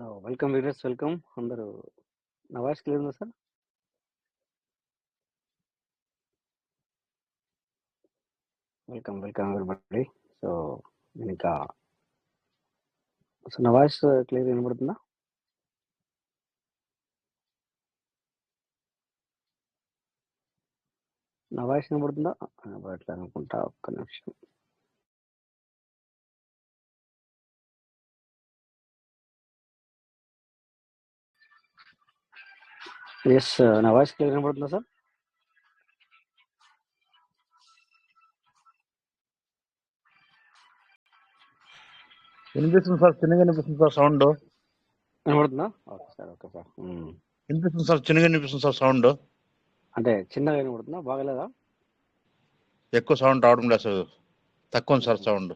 Welcome weavers, welcome అందరూ. నా voice clear ఉందా సార్? Welcome everybody. సో నేను ఇంకా నా వాయిస్ క్లియర్ వినబడుతుందా? నా వాయిస్ వినబడుతుందా? వినబడట్లేదు అనుకుంటా. ఒక్క నిమిషం. ఎస్, నా వాయిస్ క్లియర్ వినబడుతుందా సార్? వినిపిస్తుంది సార్, చిన్నగా వినిపిస్తుంది సార్ సౌండ్. వినబడుతుందా? Okay sir. వినిపిస్తుంది సార్, చిన్నగా వినిపిస్తుంది సార్ సౌండ్. అంటే చిన్నగా వినబడుతుందా? బాగలేదా? ఎక్కువ సౌండ్ రావడం లేదు సార్, తక్కువ ఉంది సార్ సౌండ్.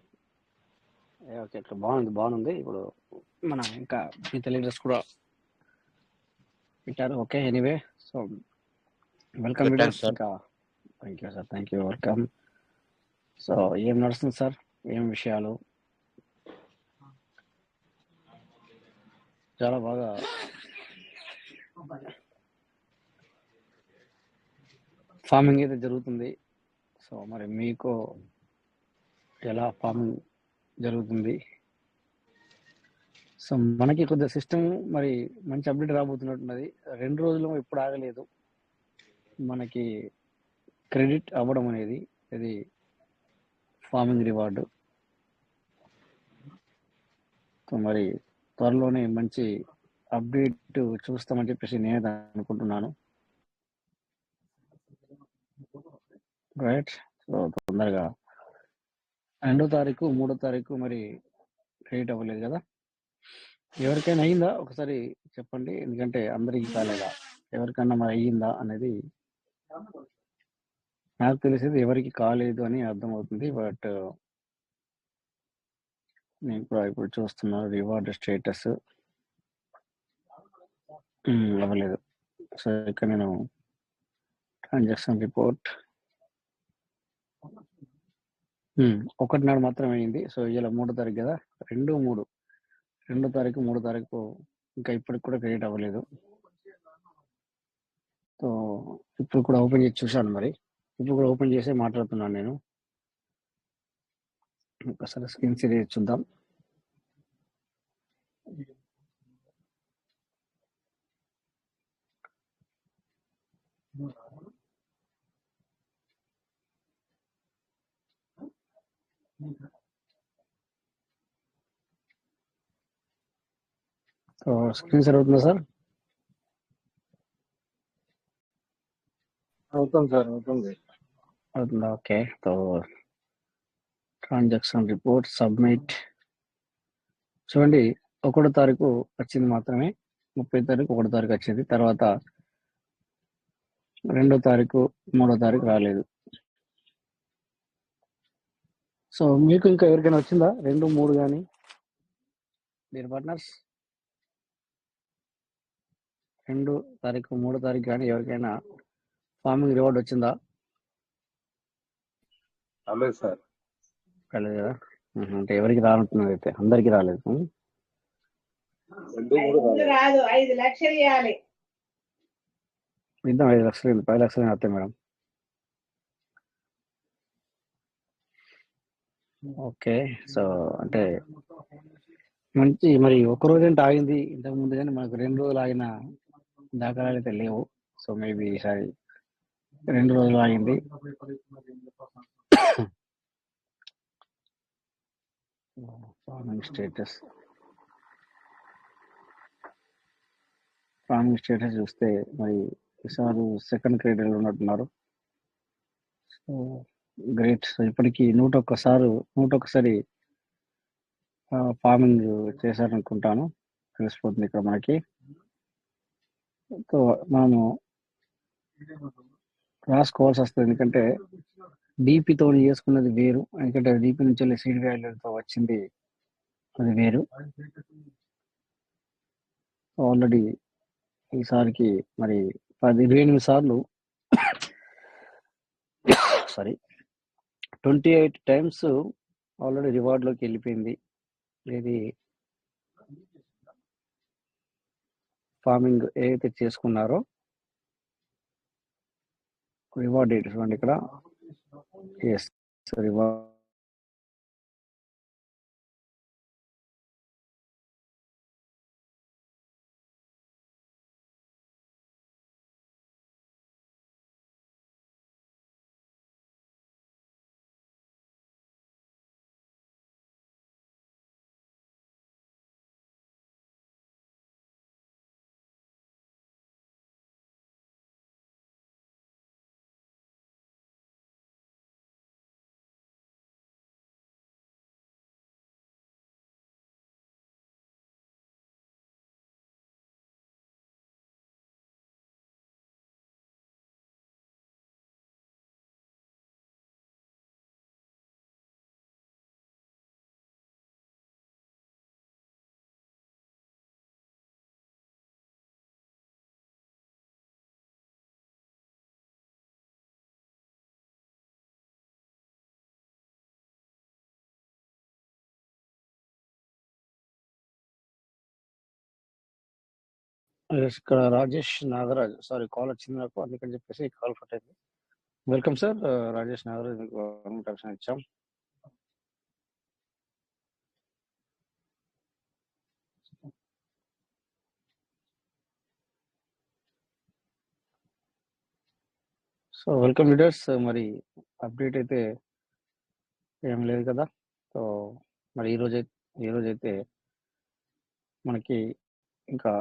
ఓకే, ఇట్లా బాగుంది. ఇప్పుడు మన ఇంకా మిగతా లీడర్స్ కూడా పెట్టారు. Okay, anyway. So welcome viewers. ఇంకా థ్యాంక్ యూ వెల్కమ్. సో ఏం నడుస్తుంది సార్? ఏం విషయాలు? చాలా బాగా ఫార్మింగ్ అయితే జరుగుతుంది. సో మరి మీకు ఎలా ఫార్మింగ్ జరుగుతుంది? సో మనకి కొద్దిగా సిస్టమ్ మరి మంచి అప్డేట్ రాబోతున్నట్టున్నది. 2 రోజులు ఎప్పుడు ఆగలేదు మనకి క్రెడిట్ అవ్వడం అనేది. ఇది ఫార్మింగ్ రివార్డు. సో మరి త్వరలోనే మంచి అప్డేట్ చూస్తామని చెప్పేసి నేను అనుకుంటున్నాను. రైట్. సో తొందరగా 2వ తారీఖు 3వ తారీఖు మరి క్రెడిట్ అవ్వలేదు కదా. ఎవరికైనా అయ్యిందా ఒకసారి చెప్పండి, ఎందుకంటే అందరికి కాలేదా, ఎవరికన్నా మరి అయ్యిందా అనేది నాకు తెలిసేది ఎవరికి కాలేదు అని అర్థమవుతుంది. బట్ నేను కూడా ఇప్పుడు చూస్తున్నాను రివార్డ్ స్టేటస్ అవ్వలేదు. సో ఇక్కడ నేను ట్రాన్సాక్షన్ రిపోర్ట్ 1 నాడు మాత్రమే అయింది. సో ఇలా 3వ తారీఖు కదా, 2వ తారీఖు 3వ తారీఖు ఇంకా ఇప్పటికి కూడా క్రెడిట్ అవ్వలేదు. సో ఇప్పుడు కూడా ఓపెన్ చేసి చూశాను, మరి ఇప్పుడు కూడా ఓపెన్ చేసి మాట్లాడుతున్నాను నేను. ఒకసారి స్క్రీన్ షేర్ చూద్దాం. సో స్క్రీన్ షేర్ అవుతుందా సార్? అవుతుంది సార్, అవుతుందా? Okay. So transaction report submit చూడండి. 1వ తారీఖు వచ్చింది మాత్రమే, 30వ తారీఖు 1వ తారీఖు వచ్చింది. తర్వాత 2వ తారీఖు 3వ తారీఖు రాలేదు. సో మీకు ఇంకా ఎవరికైనా వచ్చిందా 2, 3 కానీ డియర్ పార్ట్నర్స్? 2వ తారీఖు 3వ తారీఖు కానీ ఎవరికైనా ఫార్మింగ్ రివార్డ్ వచ్చిందా? రాలేదు సార్. రాలేదు కదా. అంటే ఎవరికి రానుంటున్నది అయితే అందరికి రాలేదు. 5 లక్షలు ఇవ్వాలి. ఇద్దాం, 5 లక్షలు 10 లక్షలు వస్తాయి మేడం. ఓకే. సో అంటే మంచి, మరి ఒక రోజు అంటే ఆగింది ఇంతకు ముందు, కానీ మనకు 2 రోజులు ఆగిన దాఖలాలు అయితే లేవు. సో మేబీ ఈసారి 2 రోజులు ఆగింది. ఫార్మింగ్ స్టేటస్ చూస్తే మరి ఈసారి సెకండ్ క్రెడిట్ ఉన్నట్టున్నారు. So great. సో ఇప్పటికి 101సారి ఫార్మింగ్ చేశారనుకుంటాను, తెలిసిపోతుంది ఇక్కడ మనకి. సో మనము రాసుకోవాల్సి వస్తుంది, ఎందుకంటే డీపీతో చేసుకున్నది వేరు, ఎందుకంటే డీపీ నుంచి వెళ్ళి సీడ్ వాల్యూతో వచ్చింది అది వేరు. ఆల్రెడీ ఈసారికి మరి 28 సార్లు 28 టైమ్స్ ఆల్రెడీ రివార్డ్లోకి వెళ్ళిపోయింది. ఇది ఫార్మింగ్ ఏదైతే చేసుకున్నారో రివార్డ్ డేట్ చూడండి ఇక్కడ. ఎస్, రివార్డ్ ఇక్కడ రాజేష్ నాగరాజ్, సారీ కాల్ వచ్చింది నాకు, అందుకని చెప్పేసి కాల్ కట్ అయింది. వెల్కమ్ సార్, రాజేష్ నాగరాజ్, మీకు ఆప్షన్ ఇచ్చాం. So welcome leaders. మరి అప్డేట్ అయితే ఏం లేదు కదా. సో మరి ఈరోజైతే మనకి ఇంకా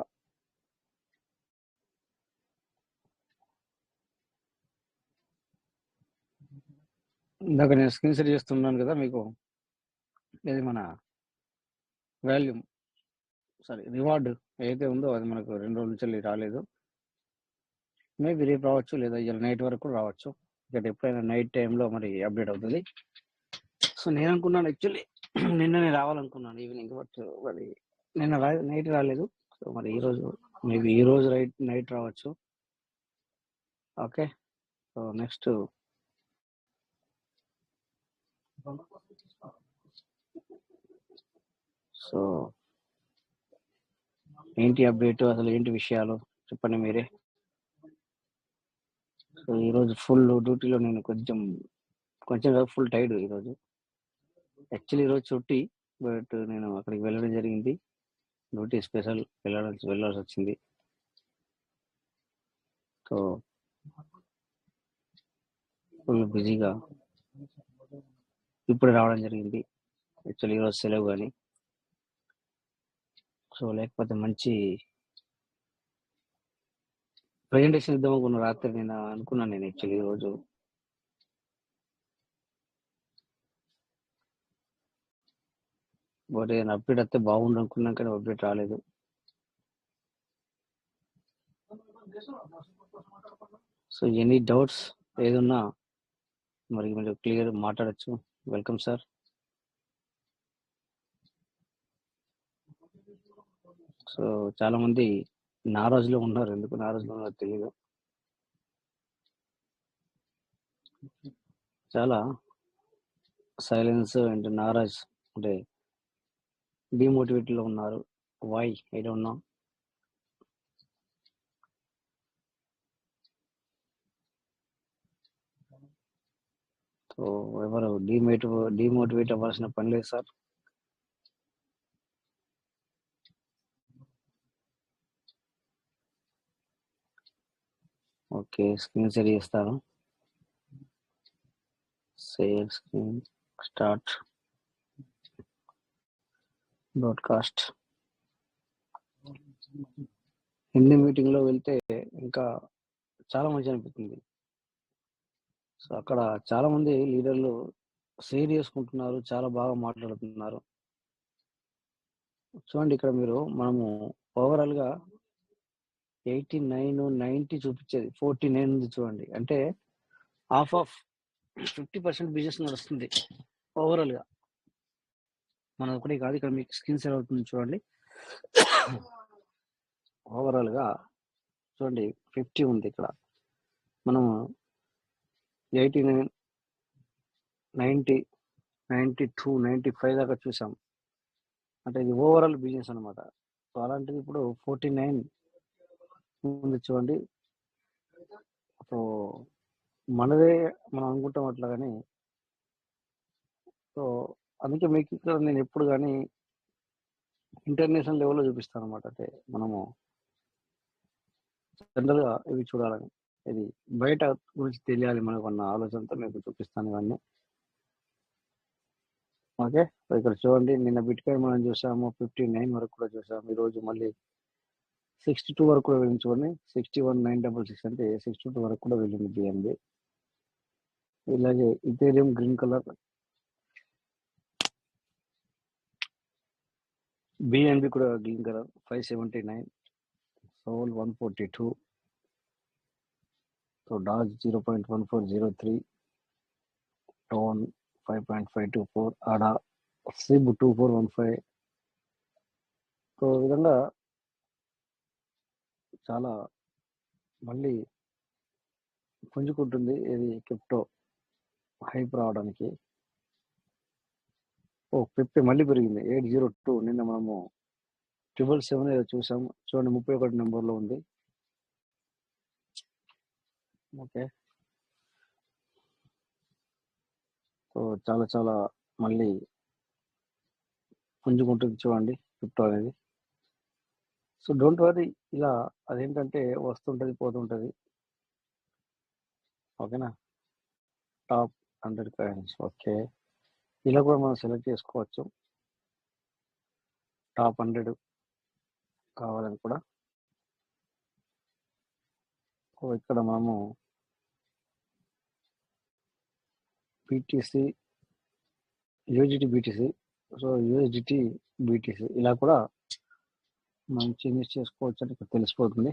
ఇందాక నేను స్క్రీన్ షేర్ చేస్తున్నాను కదా మీకు, ఇది మన వాల్యూమ్ రివార్డ్ ఏదైతే ఉందో అది మనకు 2 రోజుల నుంచి రాలేదు. మేబీ రేపు రావచ్చు, లేదా ఇలా నైట్ వరకు రావచ్చు. ఇక్కడ ఎప్పుడైనా నైట్ టైంలో మరి అప్డేట్ అవుతుంది. సో నేను అనుకున్నాను యాక్చువల్లీ నిన్ననే రావాలనుకున్నాను ఈవినింగ్, బట్ మరి నిన్న నైట్ రాలేదు. సో మరి ఈరోజు మేబీ ఈరోజు నైట్ రావచ్చు. ఓకే, సో నెక్స్ట్ సో ఏంటి అప్డేట్, అసలు ఏంటి విషయాలు చెప్పండి మీరే. సో ఈరోజు ఫుల్ డ్యూటీలో నేను కొంచెం ఫుల్ టైర్డ్ ఈరోజు. యాక్చువల్లీ ఈరోజు చుట్టి, బట్ నేను అక్కడికి వెళ్ళడం జరిగింది. డ్యూటీ స్పెషల్ వెళ్ళాల్సి వచ్చింది. సో ఫుల్ బిజీగా ఇప్పుడే రావడం జరిగింది. యాక్చువల్లీ ఈరోజు సెలవు కానీ, సో లేకపోతే మంచి ప్రజెంటేషన్ ఇద్దాం అనుకున్న రాత్రి నేను అనుకున్నాను. నేను యాక్చువల్లీ ఈరోజు బట్ ఏదైనా అప్డేట్ వస్తే బాగుండు అనుకున్నాం, కానీ అప్డేట్ రాలేదు. సో ఎనీ డౌట్స్ ఏదన్నా మరి మీరు క్లియర్ మాట్లాడచ్చు. Welcome sir. సో చాలా మంది నారాజులో ఉన్నారు, ఎందుకు నారాజులో ఉన్నారో తెలియదు. చాలా సైలెన్స్ అండ్ నారాజ్ అంటే డిమోటివేట్ లో ఉన్నారు. Why I don't know. So ఎవరు డిమోటివేట్ అవ్వాల్సిన పని లేదు సార్. ఓకే, స్క్రీన్ షేర్ చేస్తాను. Share screen, start broadcast. Hindi meeting లో వెళ్తే ఇంకా చాలా మంచి అనిపిస్తుంది. సో అక్కడ చాలా మంది లీడర్లు షేర్ చేసుకుంటున్నారు, చాలా బాగా మాట్లాడుతున్నారు. చూడండి ఇక్కడ మనము ఓవరాల్ గా 89, 90 చూపించేది 49 ఉంది చూడండి. అంటే హాఫ్ ఆఫ్ 50% బిజినెస్ నడుస్తుంది ఓవరాల్ గా. మన ఒకటి కాదు, ఇక్కడ మీకు స్క్రీన్ షేర్ అవుతుంది చూడండి. ఓవరాల్ గా చూడండి 50 ఉంది ఇక్కడ. మనం 89, 90, 92, 95 దాకా చూసాం. అంటే ఇది ఓవరాల్ బిజినెస్ అనమాట. సో అలాంటిది ఇప్పుడు 49 ముందు చూడండి. సో మనదే మనం అనుకుంటాం అట్లా కానీ, సో అందుకే మీకు ఇక్కడ నేను ఎప్పుడు కానీ ఇంటర్నేషనల్ లెవెల్లో చూపిస్తాను అనమాట. అంటే మనము జనరల్గా ఇవి చూడాలని, ఇది బయట గురించి తెలియాలి మనకు అన్న ఆలోచనతో మీకు చూపిస్తాను ఇవన్నీ. ఓకే, సో ఇక్కడ చూడండి, నిన్న బిట్కాయిన్ మనం చూసాము 59 వరకు కూడా చూసాము. ఈరోజు మళ్ళీ 62 వరకు కూడా వెళ్ళింది చూడండి. 61,966 అంటే 62 వరకు కూడా వెళ్ళింది బిఎన్బి. ఇలాగే ఇథేరియం గ్రీన్ కలర్, బిఎన్బి కూడా green colour 579, Sol 142, so Doge 0.1403, Ton 5.524, Ada సిబ్ 2415. So ఈ విధంగా చాలా మళ్ళీ పుంజుకుంటుంది ఇది క్రిప్టో హైప్ రావడానికి. క్రిప్టో మళ్ళీ పెరిగింది 802. నిన్న మనము 777 ఏదో చూసాము చూడండి, 31 నెంబర్లో ఉంది. ఓకే, సో చాలా చాలా మళ్ళీ పుంజుకుంటుంది చూడండి క్రిప్టో అనేది. సో డోంట్ వరీ, ఇలా అదేంటంటే వస్తుంటది పోతుంటది. ఓకేనా, టాప్ 100 కాయిన్స్. ఓకే, ఇలా కూడా మనం సెలెక్ట్ చేసుకోవచ్చు టాప్ 100 కావాలని కూడా. సో ఇక్కడ మనము బీటీసీ, యూజిటీ బీటీసీ, సో యూఎస్డిటీ బీటీసీ ఇలా కూడా మనం చేంజెస్ చేసుకోవచ్చు అని ఇక్కడ తెలిసిపోతుంది.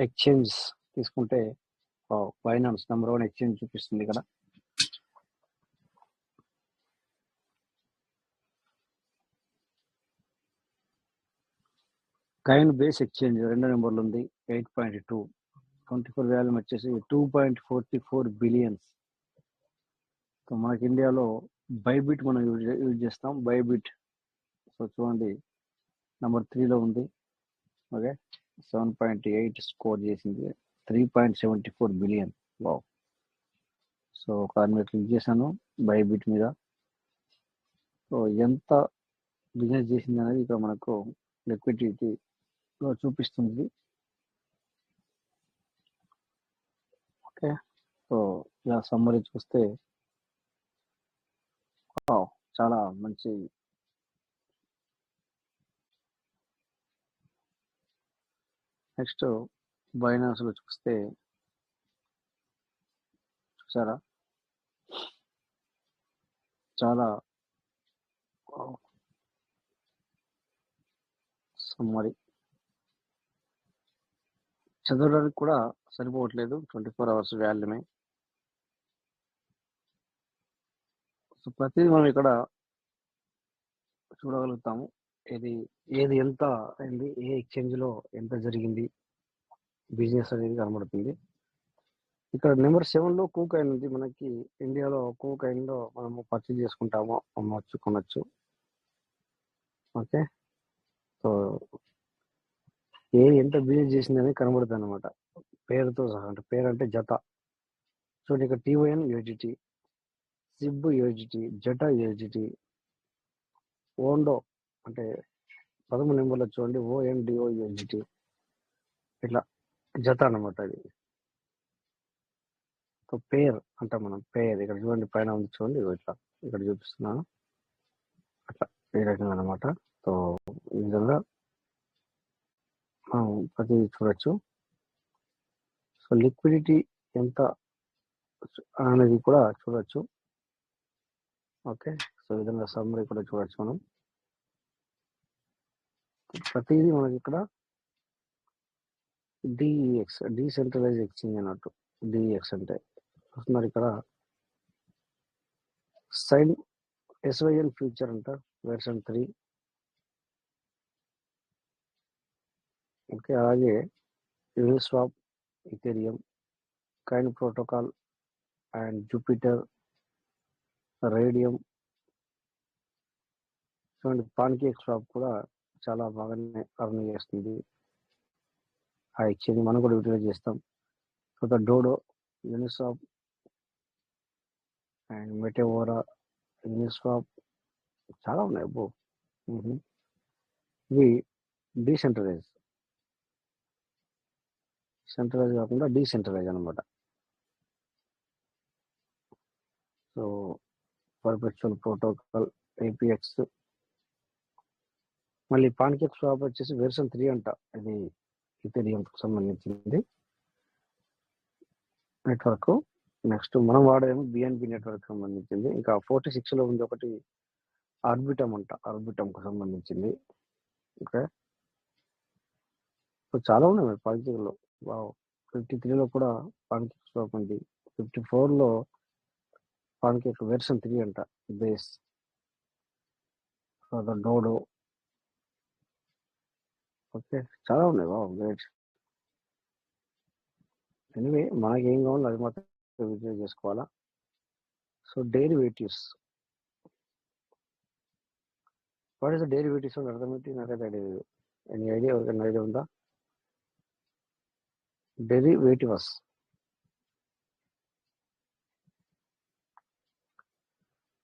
ఎక్స్చేంజ్ తీసుకుంటే బైనాన్స్ నెంబర్ 1 ఎక్స్చేంజ్ చూపిస్తుంది ఇక్కడ. కాయిన్ బేస్ ఎక్స్చేంజ్ 2 నెంబర్లు ఉంది 8.2, 24 వాల్యూమ్ వచ్చేసి 2.44 బిలియన్స్. సో మనకి ఇండియాలో బైబిట్ మనం యూజ్ చేస్తాం, బైబిట్. సో చూడండి నెంబర్ 3లో ఉంది. ఓకే, 7.8 స్కోర్ చేసింది, 3.74 బిలియన్. వావ్. సో ఒకసారి మీరు క్లిక్ చేశాను బైబిట్ మీద. సో ఎంత బిజినెస్ చేసింది అనేది ఇక్కడ మనకు లిక్విడిటీలో చూపిస్తుంది. ఓకే, సో ఇలా సమ్మరీ చూస్తే చాలా మంచి నెక్స్ట్ బైనాన్స్ లో చూస్తే చూసారా చాలా సమ్మరీ చదవడానికి కూడా సరిపోవట్లేదు, 24 అవర్స్ వాల్యూమే. సో ప్రతిదీ మనం ఇక్కడ చూడగలుగుతాము, ఏది ఎంత అయింది, ఏ ఎక్స్చేంజ్ లో ఎంత జరిగింది బిజినెస్ అనేది కనబడుతుంది. ఇక్కడ నెంబర్ 7లో కూకాయిన్ ఉంది. మనకి ఇండియాలో కూకాయిన్ లో మనము పర్చేజ్ చేసుకుంటాము, అమ్మవచ్చు, కొనొచ్చు. ఓకే, సో ఎంత బిజినెస్ చేసింది అనేది కనబడుతుంది అనమాట, పేరుతో సహా. అంటే పేరు అంటే జత. చూడండి ఇక్కడ టీఓఎన్ యూజిటీ, సిబ్ యూజిటీ, జట యూజిటీ, ఓండో అంటే 13 నెంబర్లో చూడండి ఓఎన్డిఓ యూజిటీ, ఇట్లా జత అన్నమాట ఇది. సో పేర్ అంటాం మనం, పేర్. ఇక్కడ చూడండి పైన ఉంది చూడండి, ఇట్లా ఇక్కడ చూపిస్తున్నాను, అట్లా ఈ రకంగా అనమాట. సో ఈ విధంగా మనం ప్రతి చూడొచ్చు. సో లిక్విడిటీ ఎంత అనేది కూడా చూడొచ్చు. ఓకే, సో ఈ విధంగా సమ్మరీ కూడా చూడొచ్చు మనం. ప్రతిదీ మనకి ఇక్కడ డిఈఎక్స్, డీసెంట్రలైజ్ ఎక్స్చేంజ్ అన్నట్టు. డిఈఎక్స్ అంటే చూస్తున్నారు ఇక్కడ సైన్ ఎస్వైఎన్ ఫ్యూచర్ అంట, వెర్షన్ 3. ఓకే, అలాగే Uniswap, Ethereum, coin protocol and Jupiter, radium. చూడండి పాన్కేక్ స్వాప్ కూడా చాలా బాగానే అర్న్ చేస్తుంది. ఆ ఎక్స్చేంజ్ మనం కూడా యూటిలైజ్ చేస్తాం. తర్వాత డోడో, యూనిస్వాప్ అండ్ మెటెఓరా, యూనిస్వాప్ చాలా ఉన్నాయి అబ్బో. ఇవి డీసెంట్రలైజ్, సెంట్రలైజ్ కాకుండా డీసెంట్రలైజ్ అనమాట. సో పర్పెచువల్ ప్రోటోకాల్, ఏపీఎక్స్, మళ్ళీ పాన్కేక్ స్వాప్ వచ్చేసి వెర్షన్ 3 అంట. ఇది ఇథెరియంకి సంబంధించింది నెట్వర్క్. నెక్స్ట్ మనం వాడేమో బిఎన్బి నెట్వర్క్ సంబంధించింది. ఇంకా 46 లో ఉంది ఒకటి ఆర్బిటమ్ అంట, ఆర్బిటమ్కి సంబంధించింది. ఓకే, సో చాలా ఉన్నాయి మరి పాన్కేక్లో. 53లో కూడా పాన్కేక్ స్వాప్ ఉంది. 54లో పాన్కేక్ వెర్షన్ 3 అంట బేస్. డోడో. ఓకే, చాలా ఉన్నాయి. గ్రేట్. ఎనివే మనకి ఏం కావాలో అది మాత్రం విజయ్ చేసుకోవాలా. So derivatives, what is the derivatives అని అర్థం ఏంటి? నాకైతే తెలియదు. Any idea? ఎవరికైనా ఐడియా ఉందా? డెరివేటివ్స్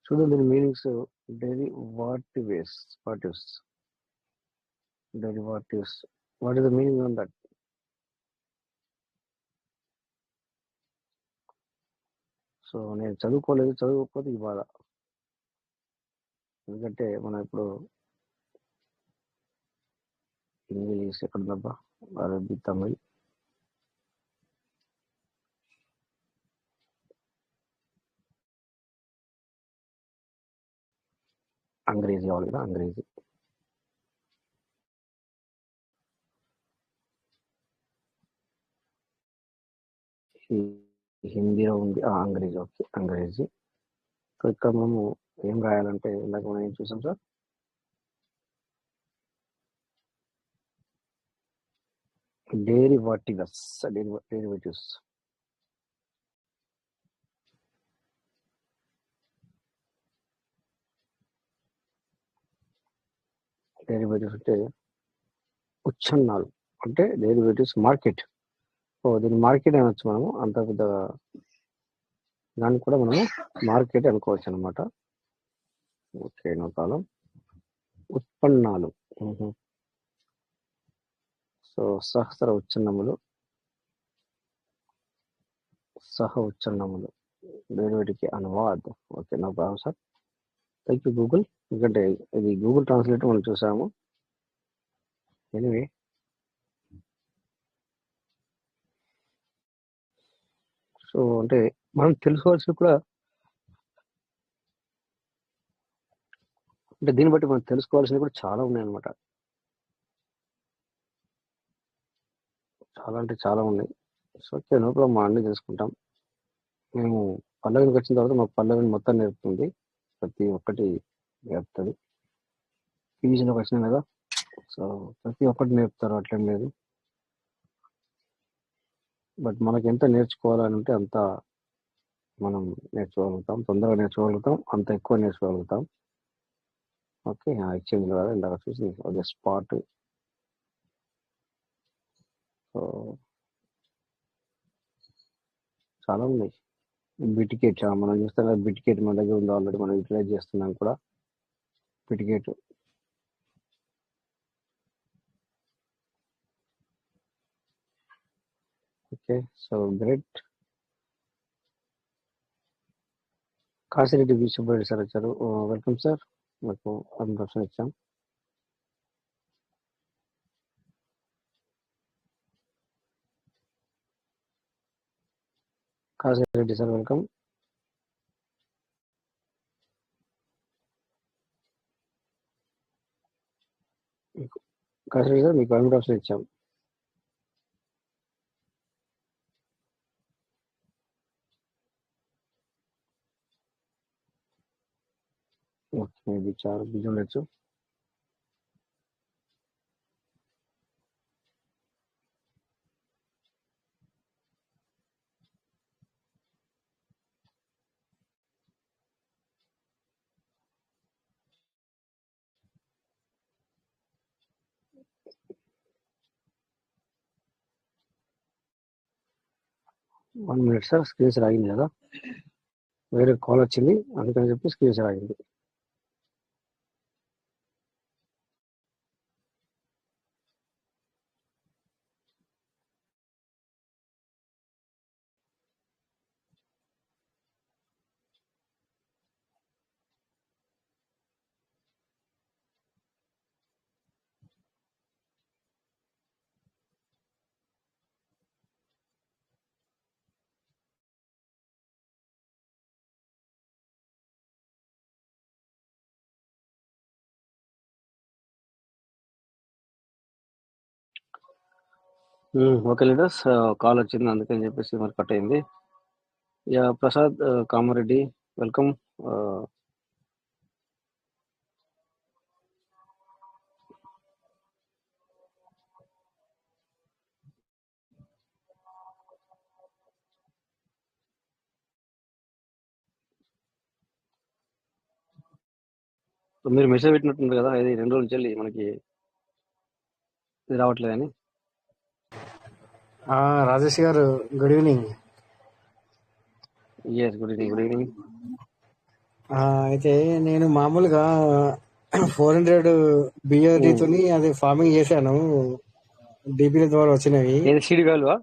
చూడండి, దీని meanings derivatives, derivatives. What is the meaning on that? So నేను చదువుకోలేదు, చదువుకోకపోతే ఈ బాధ. ఎందుకంటే మనం ఇప్పుడు ఇంగ్లీష్ ఎక్కడుందబ్బా, అరబీ, తమిళ్, అంగ్రేజీ కావాలి కదా, అంగ్రేజీ. హిందీలో ఉంది అంగ్రేజీ. ఓకే, అంగ్రేజీ. సో ఇక్కడ మనము ఏం రాయాలంటే, ఇందాక మనం ఏం చూసాం సార్, డెరివేటివ్స్, డెరివేటివ్స్. డెరివేటివ్స్ అంటే ఉచ్ఛన్నాలు, అంటే డెరివేటివ్స్ మార్కెట్. సో దీన్ని మార్కెట్ అనొచ్చు మనము. అంత పెద్ద దాన్ని కూడా మనము మార్కెట్ అనుకోవచ్చు అనమాట. Okay, no problem. ఉత్పన్నాలు. సో సహస్ర ఉచ్ఛన్నములు, సహ ఉచ్ఛన్నములు, డెరివేటివ్కి అనువాద్. Okay, no problem sir. Thank you Google. ఎందుకంటే ఇది గూగుల్ ట్రాన్స్లేట్ మనం చూసాము. ఎనివే, సో అంటే మనం తెలుసుకోవాల్సి కూడా, అంటే దీన్ని బట్టి మనం తెలుసుకోవాల్సినవి కూడా చాలా ఉన్నాయి అనమాట. చాలా అంటే చాలా ఉన్నాయి. సో ఓకే, నో ప్రాబ్లం, మనం అన్నీ తెలుసుకుంటాం. మేము పల్లవికి వచ్చిన తర్వాత మాకు పల్లవిని మొత్తం నేర్పుతుంది, ప్రతి ఒక్కటి నేర్పుతుంది. పీజీలోకి వచ్చినాం కదా, సో ప్రతి ఒక్కటి నేర్పుతారు, అట్లేం లేదు. బట్ మనకి ఎంత నేర్చుకోవాలని ఉంటే అంత మనం నేర్చుకోగలుగుతాం, తొందరగా నేర్చుకోగలుగుతాం, అంత ఎక్కువ నేర్చుకోగలుగుతాం. ఓకే, ఎక్స్చేంజ్ కదా ఇందాక చూసి అదే స్పాట్. సో చాలా ఉన్నాయి. బిటికేట్ మనం చూస్తాం కదా, బిటికేట్ మన దగ్గర ఉంది ఆల్రెడీ, మనం యూటిలైజ్ చేస్తున్నాం కూడా బిటికేట్. Okay, so great. Kasireddy Vishwabhareddy sir వచ్చారు. Welcome sir. మీకు అడ్మిషన్ ఇచ్చాం. Kasireddy sir welcome. Kasireddy sir మీకు అడ్మిషన్ ఇచ్చాం. మేబీ చాలా బిజీ ఉండొచ్చు. 1 minute సార్, స్క్రీన్ షేర్ ఆగింది కదా, వేరే కాల్ వచ్చింది అందుకని చెప్పి స్క్రీన్ షేర్ ఆగింది. ఓకే లీడర్స్, కాల్ వచ్చింది అందుకని చెప్పేసి మరి కట్ అయింది. Yeah Prasad Kamareddy, welcome. మీరు మెసేజ్ పెట్టినట్టుంది కదా, ఇది 2 రోజుల చెల్లి మనకి ఇది రావట్లేదని. రాజేష్ గారు, good evening. Yes, good evening, good evening. అయితే నేను మామూలుగా 400 బిఆర్డితోని అది ఫార్మింగ్ చేశాను, డిబిల ద్వారా వచ్చినవి. ఏది సీడ్ వాల్యూ?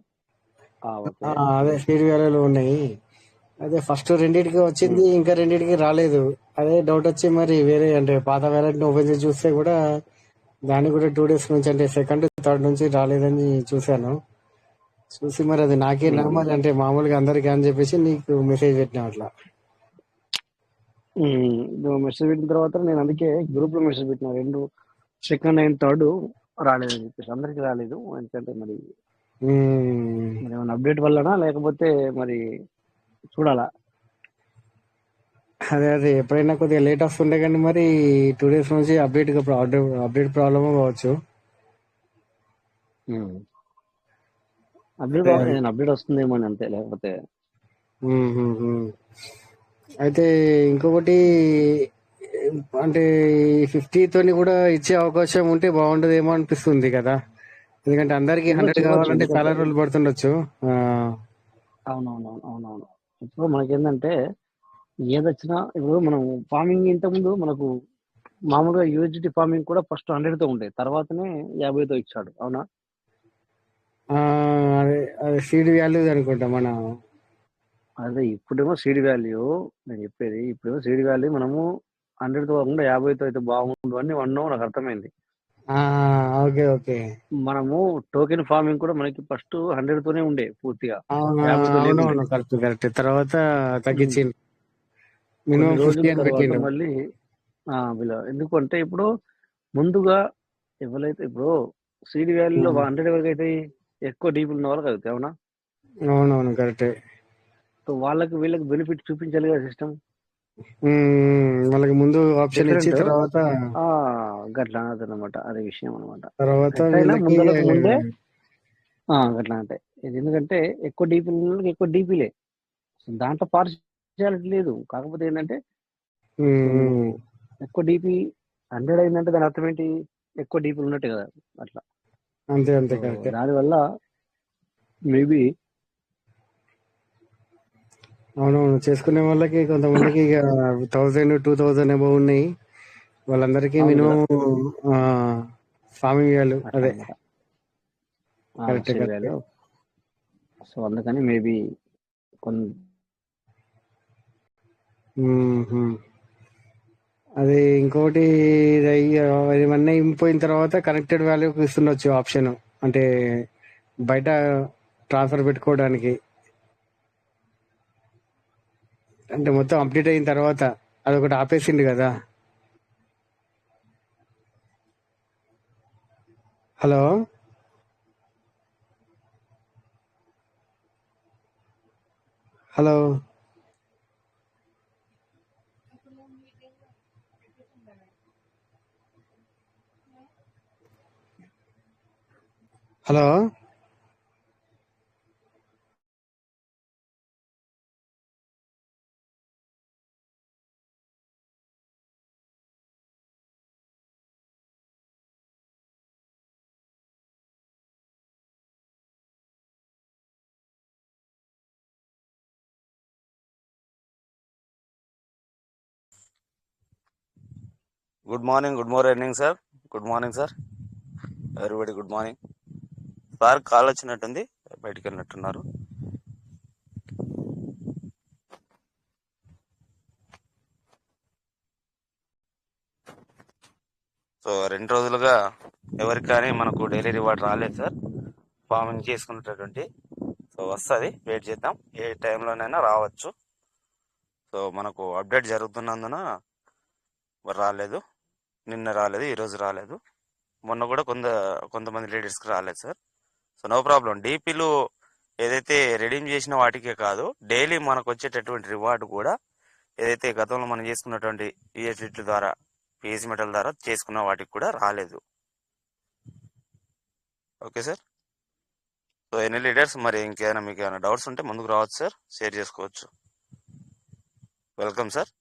ఓకే. అదే సీడ్ వ్యాలీలు ఉన్నాయి. అదే ఫస్ట్ రెండింటికి వచ్చింది, ఇంకా రెండింటికి రాలేదు. అదే డౌట్ వచ్చి మరి వేరే అంటే పాత వ్యాలెట్ ఓపెన్ చేసి చూస్తే కూడా దానికి కూడా 2 days నుంచి అంటే సెకండ్ థర్డ్ నుంచి రాలేదని చూశాను. చూసి మరి అది నాకేనా మరి అంటే మామూలుగా అందరికీ అని చెప్పేసి నీకు మెసేజ్ పెట్టినా అట్లా. నువ్వు మెసేజ్ పెట్టిన తర్వాత నేను అందుకే గ్రూప్ లో మెసేజ్ పెట్టిన, 2 సెకండ్ అండ్ థర్డ్ రాలేదని చెప్పేసి. అందరికి రాలేదు ఎందుకంటే మరి ఏమైనా అప్డేట్ వల్లనా లేకపోతే మరి చూడాలా. అదే అదే ఎప్పుడైనా కొద్దిగా లేట్ వస్తుండే కానీ మరి 2 days నుంచి అప్డేట్ ప్రాబ్లమ్ కావచ్చు. అప్డేట్ వస్తుందేమో అని అంతే, లేకపోతే. అయితే ఇంకొకటి అంటే 50 తోని కూడా ఇచ్చే అవకాశం ఉంటే బాగుండదేమో అనిపిస్తుంది కదా, ఎందుకంటే అందరికి 100 కావాలంటే చాలా రోజులు పడుతుండొచ్చు. అవునవును. ఇప్పుడు మనకేంటంటే ఏదొచ్చినా, ఇప్పుడు మనం ఫార్మింగ్ ఇంతకుముందు మనకు మామూలుగా యూజిటీ ఫార్మింగ్ కూడా ఫస్ట్ 100తో ఉండే, తర్వాతనే 50తో ఇచ్చాడు. అవునా? అదే సీడ్ వాల్యూ అనుకుంటా మన. అదే ఇప్పుడేమో సీడ్ వాల్యూ నేను చెప్పేది, ఇప్పుడేమో సీడ్ వాల్యూ మనము 100తో కాకుండా 50తో అయితే బాగుండు అని అన్నావు, నాకు అర్థమైంది. Okay okay. మనము టోకెన్ ఫార్మింగ్ కూడా మనకి ఫస్ట్ 100తోనే ఉండే పూర్తిగా, 50తో అవునవును, లేకుండే. కరెక్ట్. తర్వాత తగ్గించింది, కొన్ని మినిమం 50 రోజుల అని తర్వాత పెట్టిండు. మళ్ళీ ఎందుకు అంటే ఇప్పుడు ముందుగా ఎవరైతే ఇప్పుడు సీడ్ వాల్యూలో 100 వరకు అయితే ఎక్కువ డీపుల్ ఉన్న వాళ్ళకి అవుతాయి. అవునా? అవునవును, కరెక్టే. సో వాళ్ళకి వీళ్ళకి బెనిఫిట్ చూపించాలి కదా సిస్టమ్. వాళ్ళకి ముందు ఆప్షన్ ఇచ్చి తర్వాత గట్లా అన్నమాట, అదే విషయం అనమాట. తర్వాత ఎట్లయినా వీళ్ళకి ముందరకు ముందే గట్లా అంటే ఇది, ఎందుకంటే ఎక్కువ డీపీలు ఉన్న వాళ్ళకి ఎక్కువ డీపీలే, దాంట్లో పార్షియాలిటీ లేదు. కాకపోతే ఏంటంటే ఎక్కువ డీపీ 100 అయిందంటే దాని అర్థం ఏంటి, ఎక్కువ డీపీలు ఉన్నట్టు కదా, అట్లా. అంతే కరెక్ట్. దానివల్ల మేబీ అవునవును, చేసుకునే వాళ్ళకి కొంతమందికి ఇక 1000-2000 ఏమో ఉన్నాయి, వాళ్ళందరికీ మినిమం ఫార్మింగ్ చేయాలి. అదే కరెక్ట్. సో అందుకని మేబీ కొన్ని అది ఇంకోటి ఇవన్నీ అయిపోయిన తర్వాత కనెక్టెడ్ వాల్యూకి ఇస్తుండొచ్చు ఆప్షన్, అంటే బయట ట్రాన్స్ఫర్ పెట్టుకోవడానికి, అంటే మొత్తం అప్డేట్ అయిన తర్వాత అదొకటి ఆపేసిండు కదా. Hello hello hello good morning sir. Good morning sir. Everybody good morning. Sir call వచ్చినట్టుంది, బయటికి వెళ్ళినట్టున్నారు. సో 2 రోజులుగా ఎవరికి కానీ మనకు డైలీ రివార్డ్ రాలేదు సార్, ఫార్మింగ్ చేసుకున్నటువంటి. సో వస్తుంది, వెయిట్ చేద్దాం, ఏ టైంలోనైనా రావచ్చు. సో మనకు అప్డేట్ జరుగుతున్నందున మరి రాలేదు, నిన్న రాలేదు, ఈరోజు రాలేదు, మొన్న కూడా కొంతమంది లీడర్స్కి రాలేదు సార్. So no problem. డీపీలు ఏదైతే రెడీమ్ చేసిన వాటికే కాదు, డైలీ మనకు వచ్చేటటువంటి రివార్డు కూడా ఏదైతే గతంలో మనం చేసుకున్నటువంటి పిహెచ్డి ద్వారా, పిఎస్సి మెటల్ ద్వారా చేసుకున్న వాటికి కూడా రాలేదు. Okay sir. So any leaders మరి ఇంకేమైనా మీకు ఏమైనా డౌట్స్ ఉంటే ముందుకు రావచ్చు సార్, షేర్ చేసుకోవచ్చు. Welcome sir.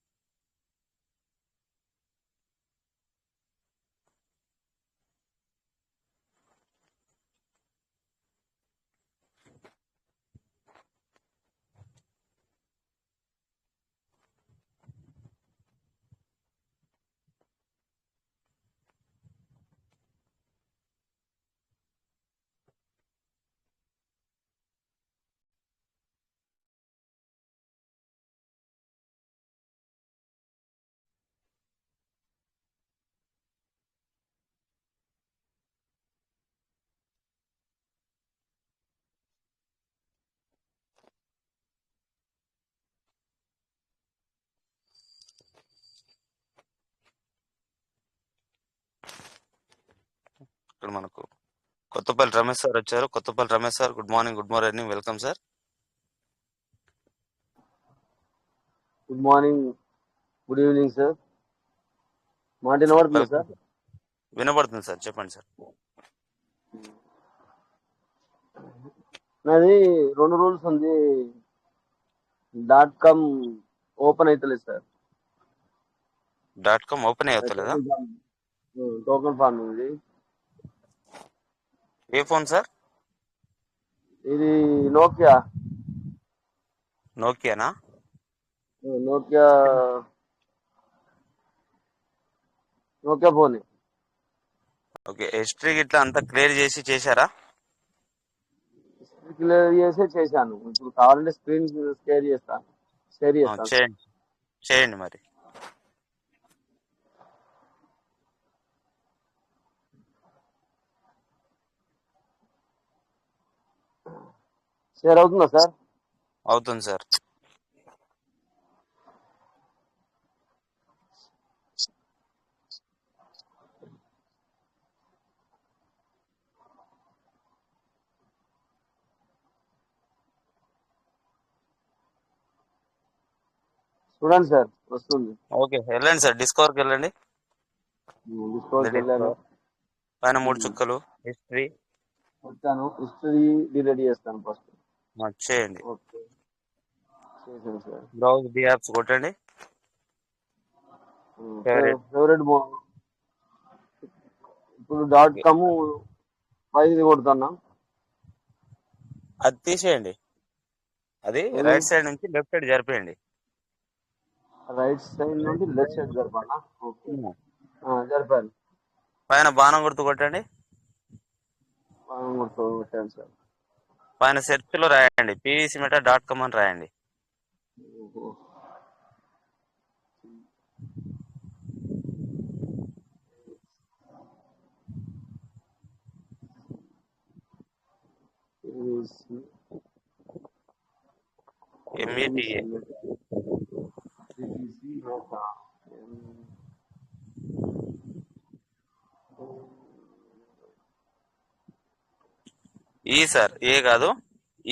ఇక్కడ మనకు కొత్తపల్లి రమేష్ సార్ వచ్చారు. Kothapalli Ramesh sir, good morning, welcome sir. Good morning, good evening sir. మాట వినబడుతుంది సార్? వినబడుతుంది సార్, చెప్పండి సార్. నాది 2 రూల్స్ ఉంది, .com ఓపెన్ అవుతలేదు సార్. .com ఓపెన్ అవుతలేదా? టోకెన్ ఫార్మ్ ఉంది. ఏ ఫోన్ సార్? ఇది నోకియానా? Nokia phone. ఓకే, హిస్టరీ ఇట్లా అంతా క్లియర్ చేశారా? క్లియర్ చేశాను. ఇప్పుడు కావాలంటే స్క్రీన్ షేర్ చేస్తాను. చేయండి మరి. షేర్ అవుతుందా సార్? అవుతుంది సార్. చూడండి సార్, వస్తుంది. ఓకే, వెళ్ళండి సార్, డిస్కవర్కి వెళ్ళండి. డిస్కౌంట్ వెళ్ళాను. పైన 3 చుక్కలు హిస్టరీ వచ్చాను. హిస్టరీ డిలీట్ చేస్తాను ఫస్ట్. చేయండి. ఓకే, చేశాను సార్. బ్రౌజ్ ది యాప్స్ కొట్టండి. ఫేవరెట్ ఇప్పుడు .com 5 కొడుతున్నా. అది తీసేయండి, అది రైట్ సైడ్ నుంచి లెఫ్ట్ సైడ్ జరిపేయండి. రైట్ సైడ్ నుండి లెఫ్ట్ సైడ్ జరపాలా? ఓకే, జరిపాను. పైన బాణం గుర్తు కొట్టండి. కొట్టాను సార్. పైన సెర్చ్ లో రాయండి pvcmeta.com అని రాయండి. META. ఈ సార్, ఏ కాదు,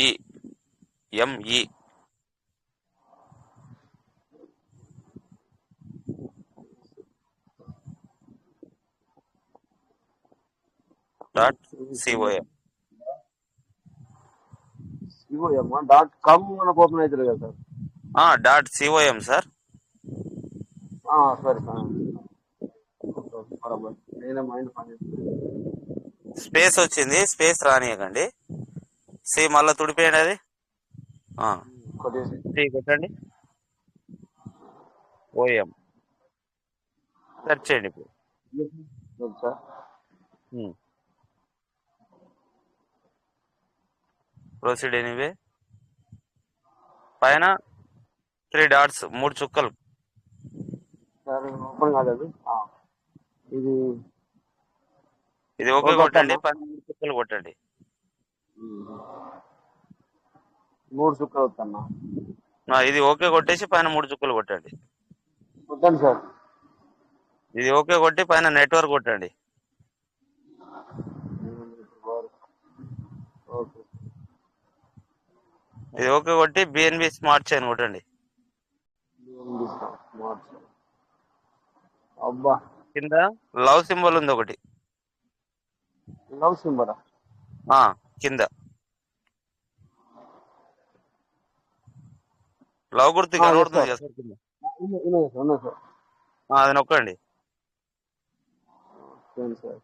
ఈ ME. .com మనకు ఓపెన్ అవుతుంది కదా సార్? .com sir. సరే సార్, బరాబర్. నేను మైండ్ పని స్పేస్ వచ్చింది, స్పేస్ రానియకండి. సి మళ్ళా తుడిపేయండి, అది కొట్టేసి సి కొట్టండి. OM సెర్చ్ చేయండి ఇప్పుడు. సార్ ప్రొసీడ్ ఎనీవే పైన 3 డాట్స్ 3 చుక్కలు. సార్ ఓపెన్ కాలేదు. ఇది ఇది ఓకే ఓకే కొట్టండి, అన్న. పైన 3 చుక్కలు కొట్టండి. 3 చుక్కలు వస్తున్నా. ఇది ఓకే కొట్టేసి పైన 3 చుక్కలు కొట్టండి. వద్దండి సార్. ఇది ఓకే కొట్టి పైన నెట్వర్క్ కొట్టండి. ఓకే. ఇది ఓకే కొట్టి బిఎన్బి స్మార్ట్ చైన్ కొట్టండి. అబ్బా కింద లవ్ సింబల్ ఉంది ఒకటి. లవ్ సింబల్ కింద లవ్ గుర్తు కనబడుతుంది కదా సార్ కింద, ఉన్నాయి సార్. అది నొక్కండి. సార్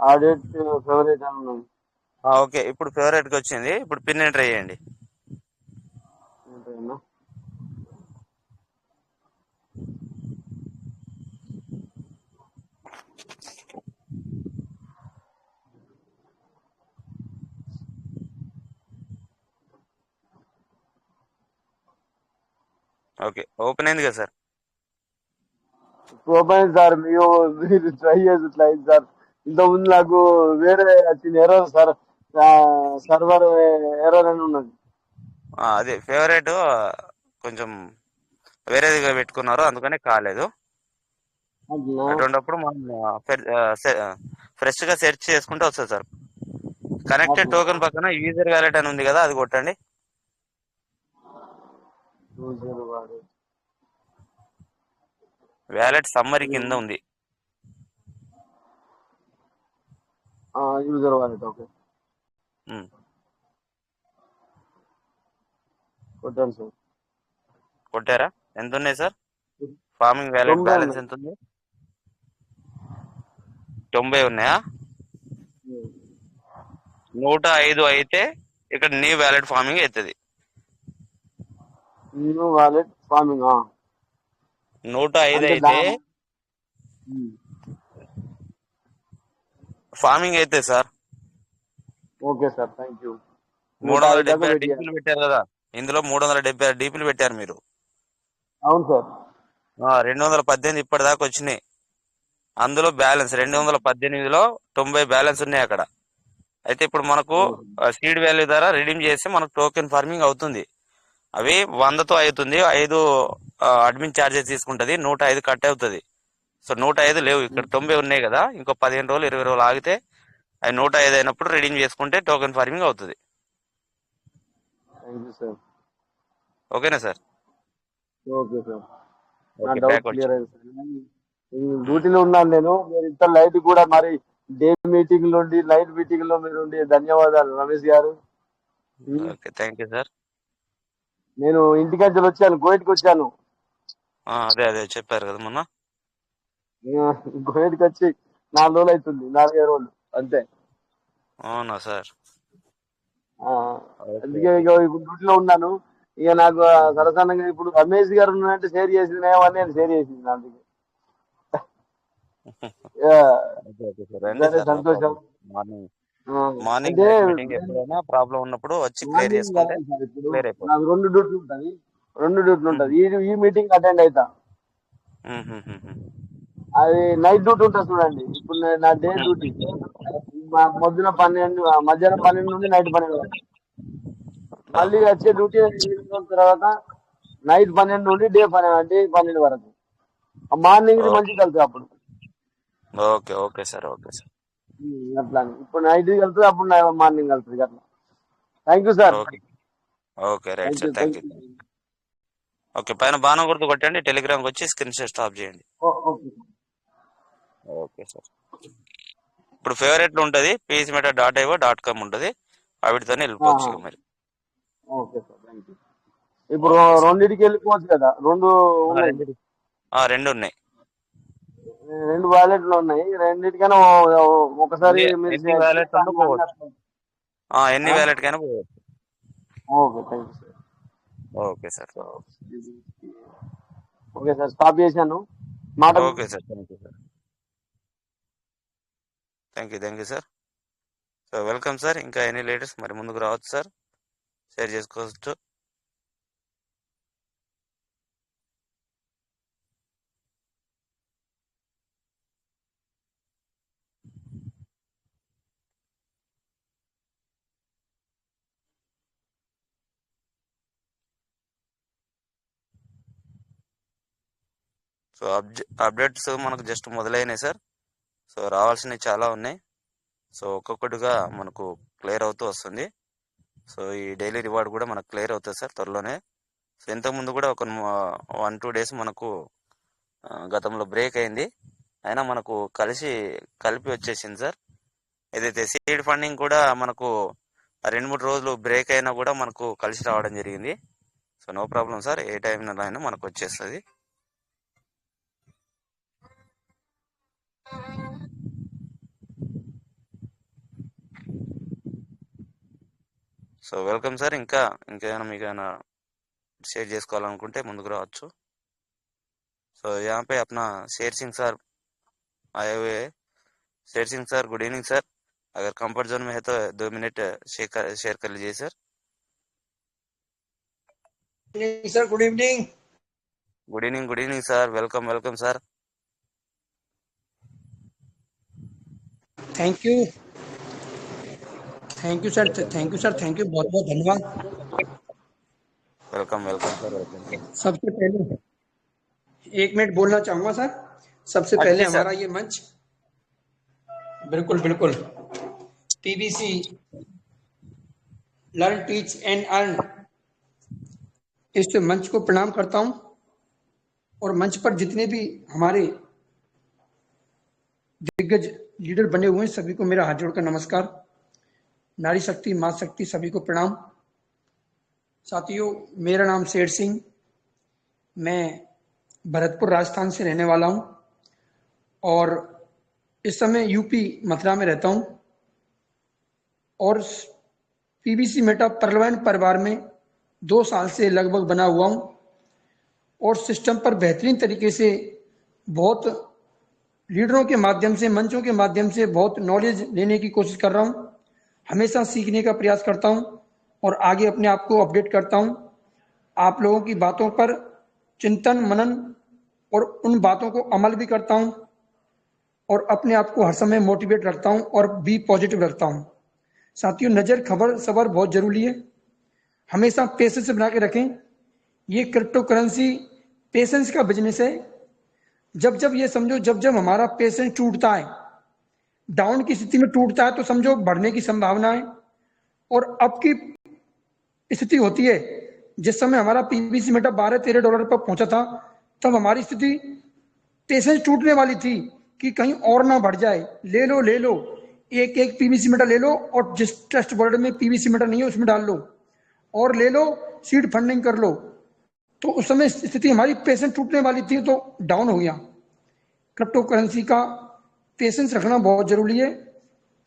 ఆడిట్ ఫేవరెట్ అని ఉన్నాయి. ఓకే, ఇప్పుడు ఫేవరెట్ కి వచ్చింది. ఇప్పుడు పిన్ ఎంటర్ చేయండి. ఏంటన్నా? ఓకే, ఓపెన్ అయింది కదా సార్. Open sir. మీరు ట్రై చేసి ఇట్లా అయింది సార్. ఇంతకుముందు నాకు వేరే వచ్చింది ఎర్రర్ సార్. సర్వర్ ఎర్రర్ అని ఉన్నది. అదే ఫేవరెట్ కొంచెం వేరేదిగా పెట్టుకున్నారు, అందుకనే కాలేదు. అటువంటిప్పుడు మనం ఫ్రెష్ గా సెర్చ్ చేసుకుంటే వస్తుంది సార్. కనెక్టెడ్ టోకెన్ పక్కన యూజర్ వ్యాలెట్ అని ఉంది కదా, అది కొట్టండి. వ్యాలెట్ సమ్మరీ కింద ఉంది. User wallet. ఓకే కొట్టాను సార్. కొట్టారా? ఎంత ఉన్నాయి సార్? ఫార్మింగ్ వ్యాలెట్ 90 బ్యాలెన్స్ ఉన్నాయి. ఎంత ఉంది? 90 ఉన్నాయా? 105 అయితే ఇక్కడ న్యూ వ్యాలెట్ ఫార్మింగ్ అవుతుంది. న్యూ వాలెట్ ఫార్మింగ్ 105 అయితే ఫార్మింగ్ అయితే sir. Okay sir, thank you. 370 డీపీలు పెట్టారు కదా, ఇందులో 370 డీపీలు పెట్టారు మీరు. అవును సార్. 218 ఇప్పటిదాకా వచ్చినాయి. అందులో బ్యాలెన్స్ 218లో 90 బ్యాలెన్స్ ఉన్నాయి అక్కడ. అయితే ఇప్పుడు మనకు సీడ్ వాల్యూ ద్వారా రిడీమ్ చేస్తే మనకు టోకెన్ ఫార్మింగ్ అవుతుంది. అవి 100తో అవుతుంది. 5 అడ్మిన్ ఛార్జెస్ తీసుకుంటది, 105 కట్ అవుతుంది. సో 105 లేవు ఇక్కడ, 90 ఉన్నాయి కదా. ఇంకో 15 రోజులు 20 రోజులు ఆగితే అవి 105 అయినప్పుడు రిడీమ్ చేసుకుంటే టోకెన్ ఫార్మింగ్ అవుతుంది. Thank you sir. ఓకేనా సార్? Okay sir. నా ఓకే, డౌట్ బ్యాక్ క్లియర్ వచ్చి అయింది సార్. డ్యూటీలో ఉన్నాను నేను. మీరు ఇంత లైట్ కూడా మరి డే మీటింగ్ లో ఉండి నైట్ మీటింగ్ లో మీరు ఉండి ధన్యవాదాలు రమేష్ గారు. Okay, thank you sir. నేను ఇంటికి వచ్చాను, కోయిట్కి వచ్చాను. అదే చెప్పారు కదా మొన్న. కోయిట్కి వచ్చి 4 రోజులు అవుతుంది, 4-5 రోజులు అంతే. అవునా సార్? అందుకే ఇక ఇప్పుడు డ్యూటీలో ఉన్నాను. ఇక నాకు సరసనంగా ఇప్పుడు రమేష్ గారు ఉన్నారంటే షేర్ చేసింది అని నేను షేర్ చేసింది. అందుకే సంతోషం. మార్నింగ్ అంటే మీటింగ్ ఎప్పుడైనా ప్రాబ్లం ఉన్నప్పుడు వచ్చి క్లియర్ చేసుకుంటే క్లియర్ అయిపోతుంది. నాకు 2 డ్యూటీలు ఉంటుంది. 2 డ్యూటీలు ఉంటుంది. ఈ మీటింగ్ అటెండ్ అవుతా. అది నైట్ డ్యూటీ ఉంటుంది చూడండి. ఇప్పుడు నా డే డ్యూటీ పొద్దున 12, మధ్యాహ్నం 12 నుండి నైట్ 12 వరకు. మళ్ళీ వచ్చే డ్యూటీ తర్వాత నైట్ 12 నుండి డే 12 వరకు. మార్నింగ్ మంచిగా కలుగుతుంది అప్పుడు. Okay okay sir, okay sir. అట్లా ఇప్పుడు నైట్ కలుగుతుంది, అప్పుడు మార్నింగ్ కలుగుతుంది. అట్లా. Thank you sir. Okay right sir, thank you. Okay, పైన బాణం గుర్తు కొట్టండి, టెలిగ్రామ్కి వచ్చి స్క్రీన్ షాట్ స్టాప్ చేయండి. Okay sir. ఇప్పుడు ఫేవరెట్లు ఉంటుంది, peacematter.io.com ఉంటుంది, వాటితోనే వెళ్ళిపోవచ్చు మరి. Okay sir, thank you. ఇప్పుడు రెండింటికి వెళ్ళిపోవచ్చు కదా? 2 ఉన్నాయి. 2 ఉన్నాయి. 2 వ్యాలెట్లు ఉన్నాయి. రెండింటికైనా ఒకసారి మీరు ఎన్ని వ్యాలెట్ కైనా పోవచ్చు. ఎన్ని వ్యాలెట్ కైనా పోవచ్చు. Okay, thank you sir. Okay sir. Okay sir, stop చేశాను. మాట okay sir, thank you sir, thank you sir. So welcome sir. ఇంకా ఎనీ లేటెస్ట్ మరి ముందుకు రావచ్చు సార్, షేర్ చేసుకోవచ్చు. సో అప్డేట్స్ మనకు జస్ట్ మొదలైనాయి సార్. సో రావాల్సినవి చాలా ఉన్నాయి. సో ఒక్కొక్కటిగా మనకు క్లియర్ అవుతూ వస్తుంది. సో ఈ డైలీ రివార్డ్ కూడా మనకు క్లియర్ అవుతుంది సార్ త్వరలోనే. సో ఇంతకుముందు కూడా ఒక 1-2 days మనకు గతంలో బ్రేక్ అయింది, అయినా మనకు కలిపి వచ్చేసింది సార్. ఏదైతే సీడ్ ఫండింగ్ కూడా మనకు 2-3 రోజులు బ్రేక్ అయినా కూడా మనకు కలిసి రావడం జరిగింది. సో నో ప్రాబ్లం సార్, ఏ టైంలో అయినా మనకు వచ్చేస్తుంది. So welcome sir. ఇంకేమైనా మీకైనా शेयर చేసుకోవాలనుకుంటే ముందుకు రావచ్చు. సో यहाँ पे अपना शेर सिंह सर आए हुए हैं. Sher Singh sir good evening sir. अगर कंफर्ट जोन में है तो 2 मिनट शेयर कर लीजिए sir. Sir good evening. Good evening sir. Welcome sir. Thank you sir, thank you, बहुत बहुत धन्यवाद. Welcome sir. सबसे पहले 1 मिनट बोलना चाहूंगा सर. सबसे पहले अच्छा, हमारा ये मंच बिल्कुल PBC learn teach and earn, इस मंच को प्रणाम करता हूं. और मंच पर जितने भी हमारे दिग्गज लीडर बने हुए हैं सभी को मेरा हाथ जोड़कर नमस्कार. नारी शक्ति, माँ शक्ति, सभी को प्रणाम. साथियों, मेरा नाम शेर सिंह, मैं भरतपुर राजस्थान से रहने वाला हूं और इस समय यूपी मथुरा में रहता हूं. और पीबीसी मेटा परलवैन परिवार में 2 साल से लगभग बना हुआ हूं और सिस्टम पर बेहतरीन तरीके से बहुत लीडरों के माध्यम से, मंचों के माध्यम से बहुत नॉलेज लेने की कोशिश कर रहा हूं. हमेशा सीखने का प्रयास करता हूं और आगे अपने आप को अपडेट करता हूं. आप लोगों की बातों पर चिंतन मनन और उन बातों को अमल भी करता हूं और अपने आप को हर समय मोटिवेट रखता हूं और बी पॉजिटिव रखता हूं. साथियों, नजर खबर सबर बहुत जरूरी है. हमेशा पेशेंस बना के रखें. ये क्रिप्टो करेंसी पेशेंस का बिजनेस है. जब ये समझो, जब हमारा पेशेंस टूटता है, डाउन की स्थिति में टूटता है, तो समझो बढ़ने की संभावना है. और अब की स्थिति होती है, जिस समय हमारा पीबीसी मेटा $12-13 पर पहुंचा था, तब हमारी स्थिति पेशेंस टूटने वाली थी कि कहीं और ना बढ़ जाए. ले लो एक पीबीसी मेटा ले लो और जिस ट्रस्ट वर्ल्ड में पीबीसी मेटा नहीं है उसमें डाल लो और ले लो, सीड फंडिंग कर लो. तो उस समय स्थिति हमारी पेशेंस टूटने वाली थी, तो डाउन हो गया. क्रिप्टो करेंसी का पेशेंस रखना बहुत जरूरी है.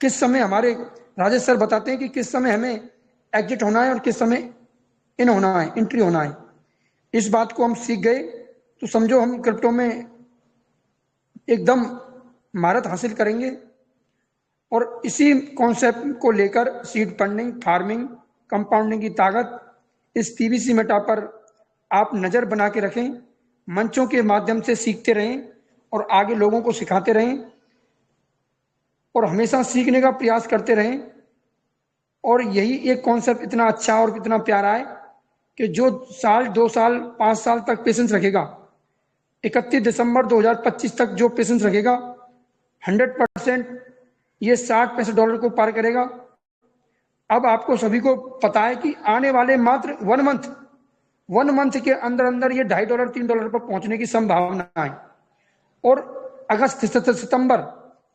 किस समय हमारे राजेश सर बताते हैं कि किस समय हमें एग्जिट होना है और किस समय इन होना है, एंट्री होना है. इस बात को हम सीख गए तो समझो हम क्रिप्टो में एकदम महारत हासिल करेंगे. और इसी कॉन्सेप्ट को लेकर सीड फंडिंग, फार्मिंग, कंपाउंडिंग की ताकत इस पीबीसी मेटा पर आप नजर बना के रखें. मंचों के माध्यम से सीखते रहें और आगे लोगों को सिखाते रहें और हमेशा सीखने का प्रयास करते रहें. और यही एक कॉन्सेप्ट इतना अच्छा और इतना प्यारा है कि जो 1 साल 2 साल 5 साल तक पेशेंस रखेगा, 31 दिसंबर 2025 तक जो पेशेंस रखेगा, 100% ये $60-65 को पार करेगा. अब आपको सभी को पता है कि आने वाले मात्र 1 मंथ के अंदर ये $2.5-3 पर पहुंचने की संभावना है. और अगस्त सितंबर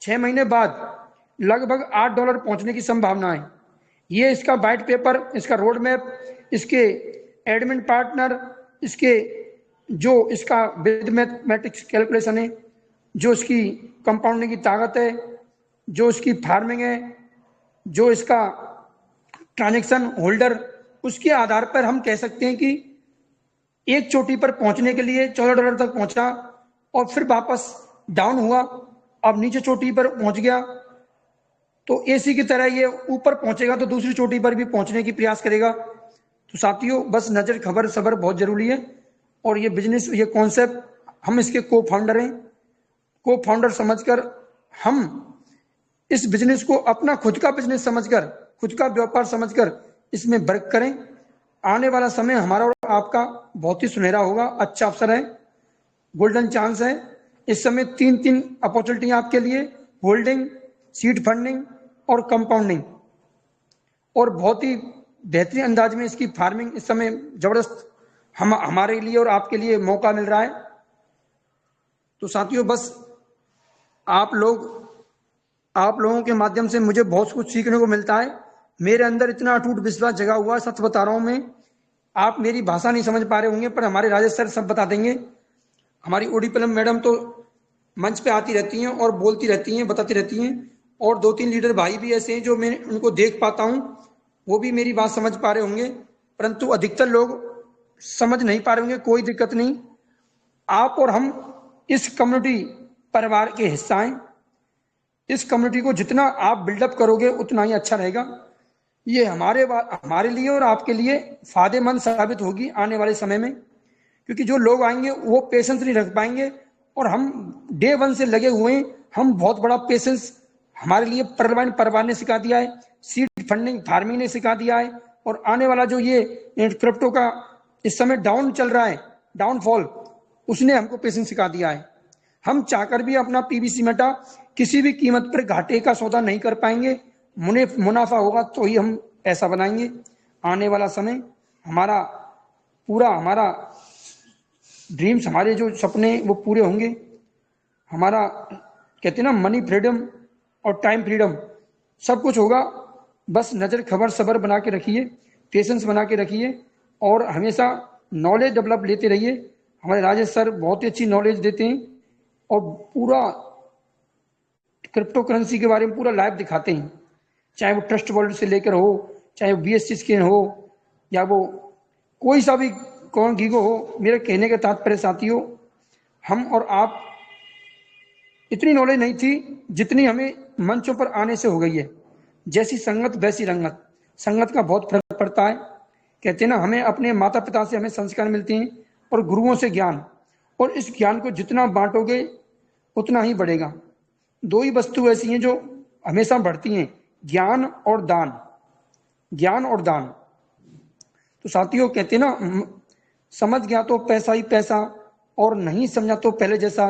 6 महीने बाद लगभग $8 पहुंचने की संभावना है. ये इसका वाइट पेपर, इसका रोड मैप, इसके एडमिन पार्टनर, इसके जो इसका विद मैथमेटिक्स कैलकुलेशन है, जो इसकी कंपाउंडिंग की ताकत है, जो इसकी फार्मिंग है, जो इसका ट्रांजैक्शन होल्डर, उसके आधार पर हम कह सकते हैं कि एक चोटी पर पहुंचने के लिए $14 तक पहुंचा और फिर वापस डाउन हुआ, अब नीचे चोटी पर पहुंच गया, तो एसी की तरह ये ऊपर पहुंचेगा तो दूसरी चोटी पर भी पहुंचने की प्रयास करेगा। तो साथियों, बस नजर खबर सबर बहुत जरूरी है। और ये बिजनेस, ये कॉन्सेप्ट, हम इसके को फाउंडर हैं। को फाउंडर समझकर हम इस बिजनेस को अपना खुद का बिजनेस समझकर, खुद का व्यापार समझकर इसमें वर्क करें। आने वाला समय हमारा और आपका बहुत ही सुनहरा होगा। अच्छा अवसर है, गोल्डन चांस है। इस समय तीन अपॉर्चुनिटी आपके लिए, होल्डिंग, सीड फंडिंग और कंपाउंडिंग, और बहुत ही बेहतरीन अंदाज में इसकी फार्मिंग इस समय जबरदस्त हमारे लिए और आपके लिए मौका मिल रहा है। तो साथियों, बस आप लोगों के माध्यम से मुझे बहुत कुछ सीखने को मिलता है। मेरे अंदर इतना अटूट विश्वास जगा हुआ है, सच बता रहा हूं मैं। आप मेरी भाषा नहीं समझ पा रहे होंगे, पर हमारे राजेश सर सब बता देंगे। हमारी ओडीपीएल मैडम तो मंच पे आती रहती हैं और बोलती रहती हैं, बताती रहती हैं, और 2-3 लीडर भाई भी ऐसे हैं जो मैं उनको देख पाता हूं, वो भी मेरी बात समझ पा रहे होंगे, परंतु अधिकतर लोग समझ नहीं पा रहे होंगे। कोई दिक्कत नहीं, आप और हम इस कम्युनिटी परिवार के हिस्सा हैं। इस कम्युनिटी को जितना आप बिल्डअप करोगे उतना ही अच्छा रहेगा। ये हमारे लिए और आपके लिए फायदेमंद साबित होगी आने वाले समय में, क्योंकि जो लोग आएंगे वो पेशेंस नहीं रख पाएंगे, और हम डे 1 से लगे हुए हैं। हम बहुत बड़ा पेशेंस हमारे लिए परवान ने सिखा दिया है, सीड फंडिंग फार्मिंग ने सिखा दिया है, और आने वाला जो ये क्रिप्टो का इस समय डाउन चल रहा है, डाउनफॉल, उसने हमको पेशेंस सिखा दिया है। हम चाहकर भी अपना पीवीसी मेटा किसी भी कीमत पर घाटे का सौदा नहीं कर पाएंगे। मुनाफा होगा तो ही हम ऐसा बनाएंगे। आने वाला समय हमारा ड्रीम्स, हमारे जो सपने वो पूरे होंगे। हमारा कहते हैं ना, मनी फ्रीडम और टाइम फ्रीडम, सब कुछ होगा। बस नजर खबर सबर बना के रखिए, पेशेंस बना के रखिए, और हमेशा नॉलेज डेवलप लेते रहिए। हमारे राजेश सर बहुत ही अच्छी नॉलेज देते हैं, और पूरा क्रिप्टो करेंसी के बारे में पूरा लाइव दिखाते हैं, चाहे वो ट्रस्ट वॉलेट से लेकर हो, चाहे वो BSC स्कैन हो, या वो कोई सा भी कौन गीगो हो। मेरे कहने का तात्पर्य साथियों, हम और आप, इतनी नॉलेज नहीं थी जितनी हमें मंचों पर आने से हो गई है। जैसी संगत वैसी रंगत, संगत का बहुत फर्क पड़ता है। कहते हैं ना, हमें अपने माता पिता से हमें संस्कार मिलते हैं, और गुरुओं से ज्ञान, और इस ज्ञान को जितना बांटोगे उतना ही बढ़ेगा। 2 ही वस्तु ऐसी हैं जो हमेशा बढ़ती हैं, ज्ञान और दान, ज्ञान और दान। तो साथियों, कहते हैं ना, समझ गया तो पैसा ही पैसा, और नहीं समझा तो पहले जैसा,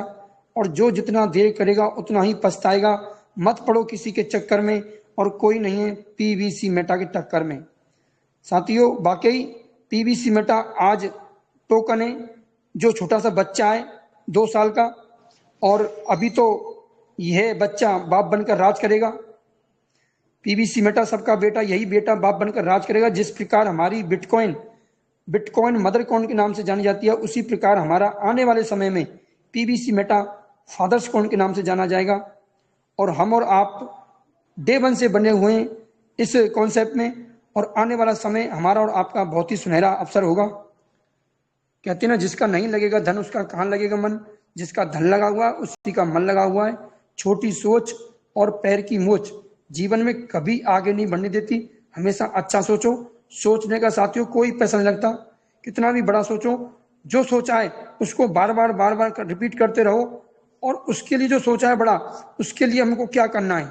और जो जितना देर करेगा उतना ही पछताएगा। मत पड़ो किसी के चक्कर में, और कोई नहीं है पीवीसी मेटा के टक्कर में। साथियों, वाकई पीवीसी मेटा आज टोकन है, जो छोटा सा बच्चा है 2 साल का, और अभी तो यह बच्चा बाप बनकर राज करेगा। पीवीसी मेटा सबका बेटा, यही बेटा बाप बनकर राज करेगा। जिस प्रकार हमारी बिटकॉइन मदर कॉइन के नाम से जानी जाती है, उसी प्रकार हमारा आने वाले समय में पीवीसी मेटा फादर्स कॉइन के नाम से जाना जाएगा। और हम और आप डे 1 से बने हुए हैं इस कॉन्सेप्ट में, और आने वाला समय हमारा और आपका बहुत ही सुनहरा अवसर होगा। कहते हैं ना, जिसका नहीं लगेगा धन उसका कहाँ लगेगा मन। जिसका धन लगा हुआ है उसी का मन लगा हुआ है। छोटी सोच और पैर की मोच जीवन में कभी आगे नहीं बढ़ने देती। हमेशा अच्छा सोचो। सोचने का साथियों कोई पैसा नहीं लगता, कितना भी बड़ा सोचो। जो सोचा है उसको बार बार रिपीट करते रहो, और उसके लिए जो सोचा है बड़ा, उसके लिए हमको क्या करना है,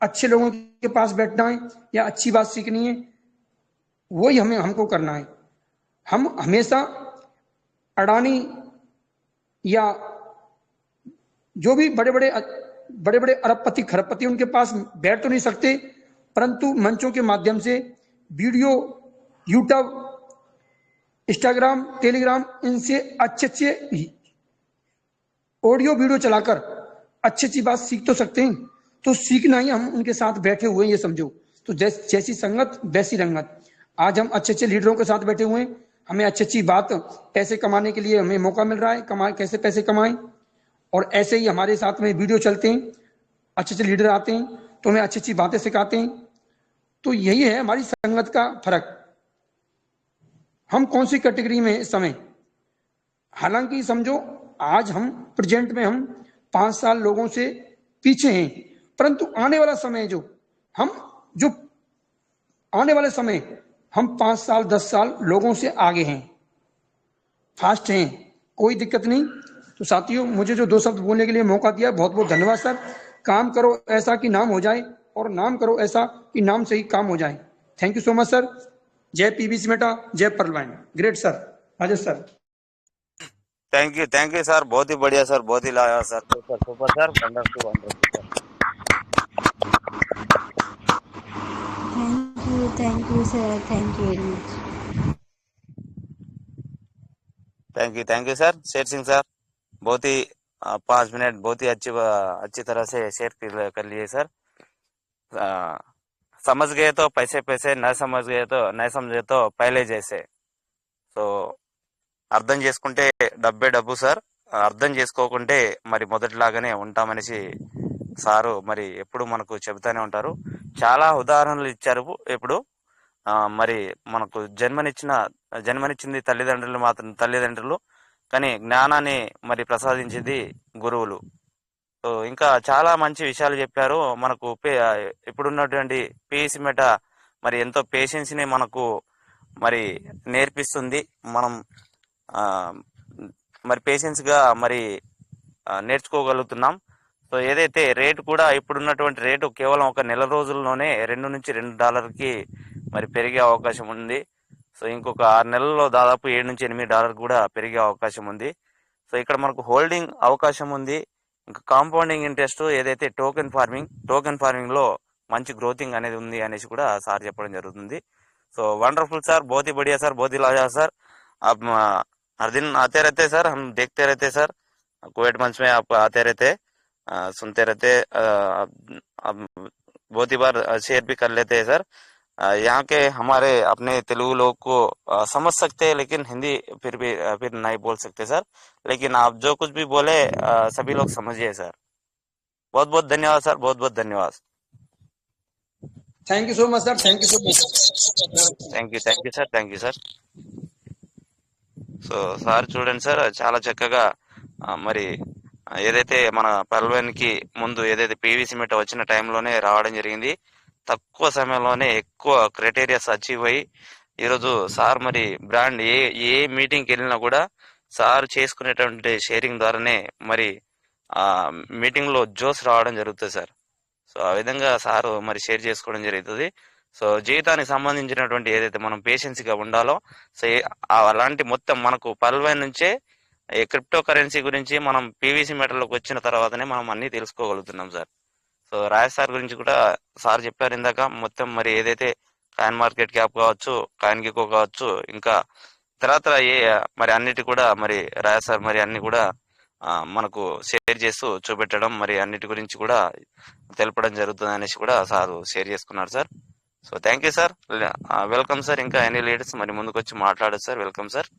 अच्छे लोगों के पास बैठना है या अच्छी बात सीखनी है, वही हमको करना है। हम हमेशा अडानी या जो भी बड़े बड़े अरबपति खरबपति, उनके पास बैठ तो नहीं सकते, परंतु मंचों के माध्यम से वीडियो, यूट्यूब, इंस्टाग्राम, टेलीग्राम, इनसे अच्छे ऑडियो वीडियो चलाकर अच्छी बात सीख तो सकते हैं। तो सीखना ही हम उनके साथ बैठे हुए हैं, ये समझो। तो जैसी संगत वैसी रंगत। आज हम अच्छे लीडरों के साथ बैठे हुए हैं, हमें अच्छी बात, पैसे कमाने के लिए हमें मौका मिल रहा है, कैसे पैसे कमाएं। और ऐसे ही हमारे साथ में वीडियो चलते हैं, अच्छे लीडर आते हैं तो हमें अच्छी बातें सिखाते हैं। तो यही है हमारी संगत का फर्क। हम कौन सी कैटेगरी में इस समय, हालांकि समझो आज हम प्रेजेंट में हम 5 साल लोगों से पीछे हैं, परंतु आने वाला समय जो आने वाले समय हम 5 साल 10 साल लोगों से आगे हैं, फास्ट हैं, कोई दिक्कत नहीं। तो साथियों, मुझे जो 2 शब्द बोलने के लिए मौका दिया, बहुत बहुत धन्यवाद सर। काम करो ऐसा कि नाम हो जाए, और नाम करो ऐसा कि नाम से ही काम हो जाए। Thank you so much sir. जय पीवीसी मेटा, जय पर्लवाइन। Great sir, Rajesh sir. Thank you sir, बहुत ही बढ़िया सर, बहुत ही लाया sir, super sir, wonderful wonderful sir. Thank you sir, thank you very much. Thank you sir. Sher Singh sir, बहुत ही 5 minute बहुत ही अच्छी तरह से शेयर कर लिए सर। समझ गए तो पैसे पैसे, न समझ गए तो न समझे तो पहले जैसे। సో అర్థం చేసుకుంటే డబ్బే డబ్బు సార్, అర్థం చేసుకోకుంటే మరి మొదటిలాగానే ఉంటామనేసి సారు మరి ఎప్పుడు మనకు చెబుతానే ఉంటారు. చాలా ఉదాహరణలు ఇచ్చారు. ఇప్పుడు మరి మనకు జన్మనిచ్చింది తల్లిదండ్రులు, కానీ జ్ఞానాన్ని మరి ప్రసాదించింది గురువులు. సో ఇంకా చాలా మంచి విషయాలు చెప్పారు. మనకు ఇప్పుడున్నటువంటి పిఎస్సి మెట మరి ఎంతో పేషెన్స్ ని మనకు మరి నేర్పిస్తుంది. మనం మరి పేషెన్స్ గా మరి నేర్చుకోగలుగుతున్నాం. సో ఏదైతే రేటు కూడా ఇప్పుడున్నటువంటి రేటు కేవలం ఒక నెల రోజుల్లోనే $2 నుంచి $2 మరి పెరిగే అవకాశం ఉంది. సో ఇంకొక 6 నెలల్లో దాదాపు $7 నుంచి $8 కూడా పెరిగే అవకాశం ఉంది. సో ఇక్కడ మనకు హోల్డింగ్ అవకాశం ఉంది. ఇంకా కాంపౌండింగ్ ఇంట్రెస్ట్ ఏదైతే టోకెన్ ఫార్మింగ్ లో మంచి గ్రోతింగ్ అనేది ఉంది అనేసి కూడా సార్ చెప్పడం జరుగుతుంది. సో వండरफुल सर, बहुत ही बढ़िया सर, बहुत ही लाजवाब सर। आप हर दिन आते रहते सर, हम देखते रहते सर, कोविड मंच में आप आते रहते, सुनते रहते, आप बहुत ही बार शेयर भी कर लेते हैं सर। यहाँ के हमारे अपने तेलुगु लोग को समझ सकते हैं, लेकिन हिंदी फिर नहीं बोल सकते सर। लेकिन आप जो कुछ भी बोले सभी लोग समझिए सर। बहुत बहुत धन्यवाद सर, बहुत बहुत धन्यवाद। Thank you so much sir, thank you so much. Thank you sir. So sir చూడండి సార్, చాలా చక్కగా మరి ఏదైతే మన పర్వెన్ కి ముందు ఏదైతే పీవీసీ మెట వచ్చిన టైంలోనే రావడం జరిగింది, తక్కువ సమయంలోనే ఎక్కువ క్రైటీరియాస్ అచీవ్ అయ్యి ఈరోజు సార్ మరి బ్రాండ్ ఏ మీటింగ్కి వెళ్ళినా కూడా సార్ చేసుకునేటువంటి షేరింగ్ ద్వారానే మరి ఆ మీటింగ్ లో జోస్ రావడం జరుగుతుంది సార్. సో ఆ విధంగా సారు మరి షేర్ చేసుకోవడం జరుగుతుంది. సో జీవితానికి సంబంధించినటువంటి ఏదైతే మనం పేషెన్స్ గా ఉండాలో, సో అలాంటి మొత్తం మనకు పర్వెన్ నుంచే ఈ క్రిప్టో కరెన్సీ గురించి మనం పీవీసీ మెటల్లోకి వచ్చిన తర్వాతనే మనం అన్ని తెలుసుకోగలుగుతున్నాం సార్. సో రాజేష్ సార్ గురించి కూడా సార్ చెప్పారు ఇందాక, మొత్తం మరి ఏదైతే కాయిన్ మార్కెట్ క్యాప్ కావచ్చు, కాయిన్ గికో కావచ్చు, ఇంకా తర్వాత మరి అన్నిటి కూడా మరి రాజేష్ సార్ మరి అన్ని కూడా మనకు షేర్ చేస్తూ చూపెట్టడం, మరి అన్నిటి గురించి కూడా తెలపడం జరుగుతుంది అనేసి కూడా సార్ షేర్ చేసుకున్నారు sir. So thank you sir, welcome sir. ఇంకా ఎనీ లీడర్స్ మరి ముందుకు వచ్చి మాట్లాడదు sir, welcome sir.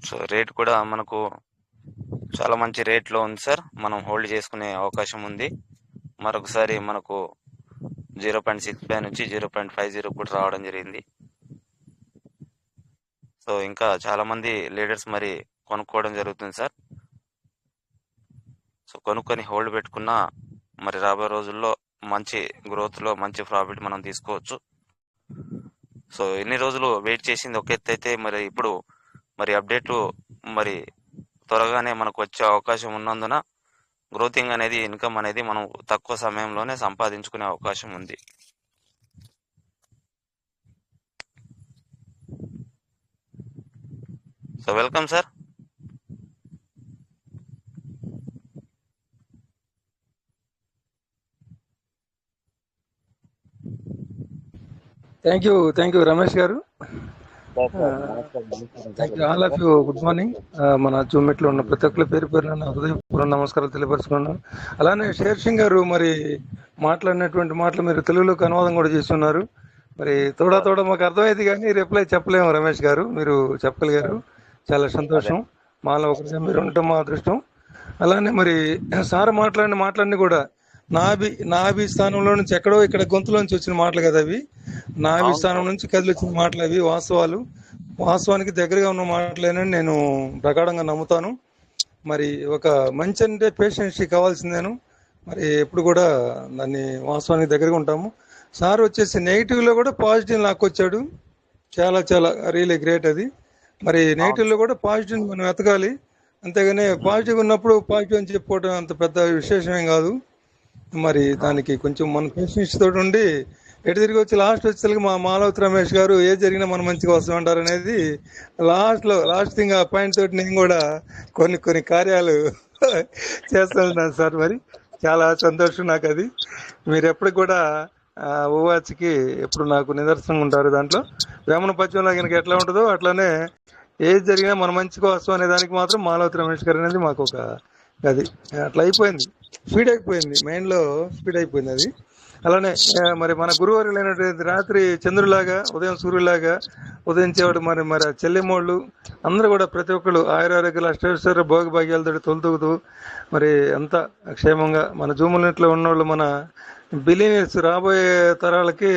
So rate కూడా మనకు చాలా మంచి రేట్ లో ఉంది సార్, మనం హోల్డ్ చేసుకునే అవకాశం ఉంది. మరొకసారి మనకు 0.65 నుంచి 0.50 కూడా రావడం జరిగింది. సో ఇంకా చాలా మంది లీడర్స్ మరి కొనుక్కోవడం జరుగుతుంది సార్. సో కొనుక్కొని హోల్డ్ పెట్టుకున్నా మరి రాబోయే రోజుల్లో మంచి గ్రోత్ లో మంచి ప్రాఫిట్ మనం తీసుకోవచ్చు. సో ఎన్ని రోజులు వెయిట్ చేసింది ఒక ఎత్తు అయితే, మరి ఇప్పుడు మరి అప్డేట్ మరి త్వరగానే మనకు వచ్చే అవకాశం ఉన్నందున గ్రోతింగ్ అనేది, ఇన్కమ్ అనేది మనం తక్కువ సమయంలోనే సంపాదించుకునే అవకాశం ఉంది. So welcome sir. Thank you Ramesh గారు. Thank you all of you. Good morning. మన జూమెట్లో ఉన్న ప్రతి ఒక్కరి పేరు పేరు నా హృదయపూర్వక నమస్కారాలు తెలియపరుచుకున్నాను. అలానే షేర్ సింగ్ గారు మరి మాట్లాడినటువంటి మాటలు మీరు తెలుగులోకి అనువాదం కూడా చేస్తున్నారు. మరి తోడా మాకు అర్థమైంది కానీ రిప్లై చెప్పలేము రమేష్ గారు, మీరు చెప్పగలిగారు, చాలా సంతోషం. మాలో ఒకరిగా మీరు ఉండటం మా అదృష్టం. అలానే మరి సార్ మాట్లాడిన కూడా నాభి స్థానంలో నుంచి ఎక్కడో ఇక్కడ గొంతులోంచి వచ్చిన మాటలు కదా అవి. నాభి స్థానం నుంచి కదిలి వచ్చిన మాటలు అవి వాస్తవానికి దగ్గరగా ఉన్న మాటలేనని నేను ప్రగాఢంగా నమ్ముతాను. మరి ఒక మంచి అంటే పేషెన్సీ కావాల్సిందేను. మరి ఎప్పుడు కూడా దాన్ని వాస్తవానికి దగ్గరగా ఉంటాము. సార్ వచ్చేసి నెగిటివ్లో కూడా పాజిటివ్ లాక్కొచ్చాడు. చాలా చాలా రియలీ గ్రేట్ అది. మరి నెగిటివ్లో కూడా పాజిటివ్ మనం ఎతకాలి, అంతేగాని పాజిటివ్ ఉన్నప్పుడు పాజిటివ్ అని చెప్పుకోవడం అంత పెద్ద విశేషమేం కాదు. మరి దానికి కొంచెం మన పేషెన్స్ తోటి ఉండి ఎటు తిరిగి వచ్చి లాస్ట్ వచ్చేసరికి మా మాలవతి రమేష్ గారు ఏది జరిగినా మనం మంచిగా వస్తామంటారు అనేది లాస్ట్ థింగ్ ఆ పాయింట్ తోటి నేను కూడా కొన్ని కార్యాలు చేస్తున్నాను సార్. మరి చాలా సంతోషం నాకు అది. మీరు ఎప్పటికి కూడా ఓవాచ్కి ఎప్పుడు నాకు నిదర్శనంగా ఉంటారు. దాంట్లో వేమన పద్యంలో కనుక ఎట్లా ఉంటుందో అట్లానే ఏది జరిగినా మన మంచిగా వస్తాం అనే దానికి మాత్రం మాలవతి రమేష్ గారు అనేది మాకు ఒక అది అట్లా అయిపోయింది, స్పీడ్ అయిపోయింది, మైండ్లో స్పీడ్ అయిపోయింది అది. అలానే మరి మన గురువారులైనటువంటి రాత్రి చంద్రులాగా ఉదయం సూర్యులాగా ఉదయించేవాడు మరి చెల్లెమోళ్ళు అందరూ కూడా ప్రతి ఒక్కళ్ళు ఆయురారోగ్యాలు అష్టైశ్వర్య భోగభాగ్యాలతో తొలుతూగుతూ మరి అంతా క్షేమంగా మన జూములెట్లో ఉన్నోళ్ళు మన బిలియనీర్స్ రాబోయే తరాలకి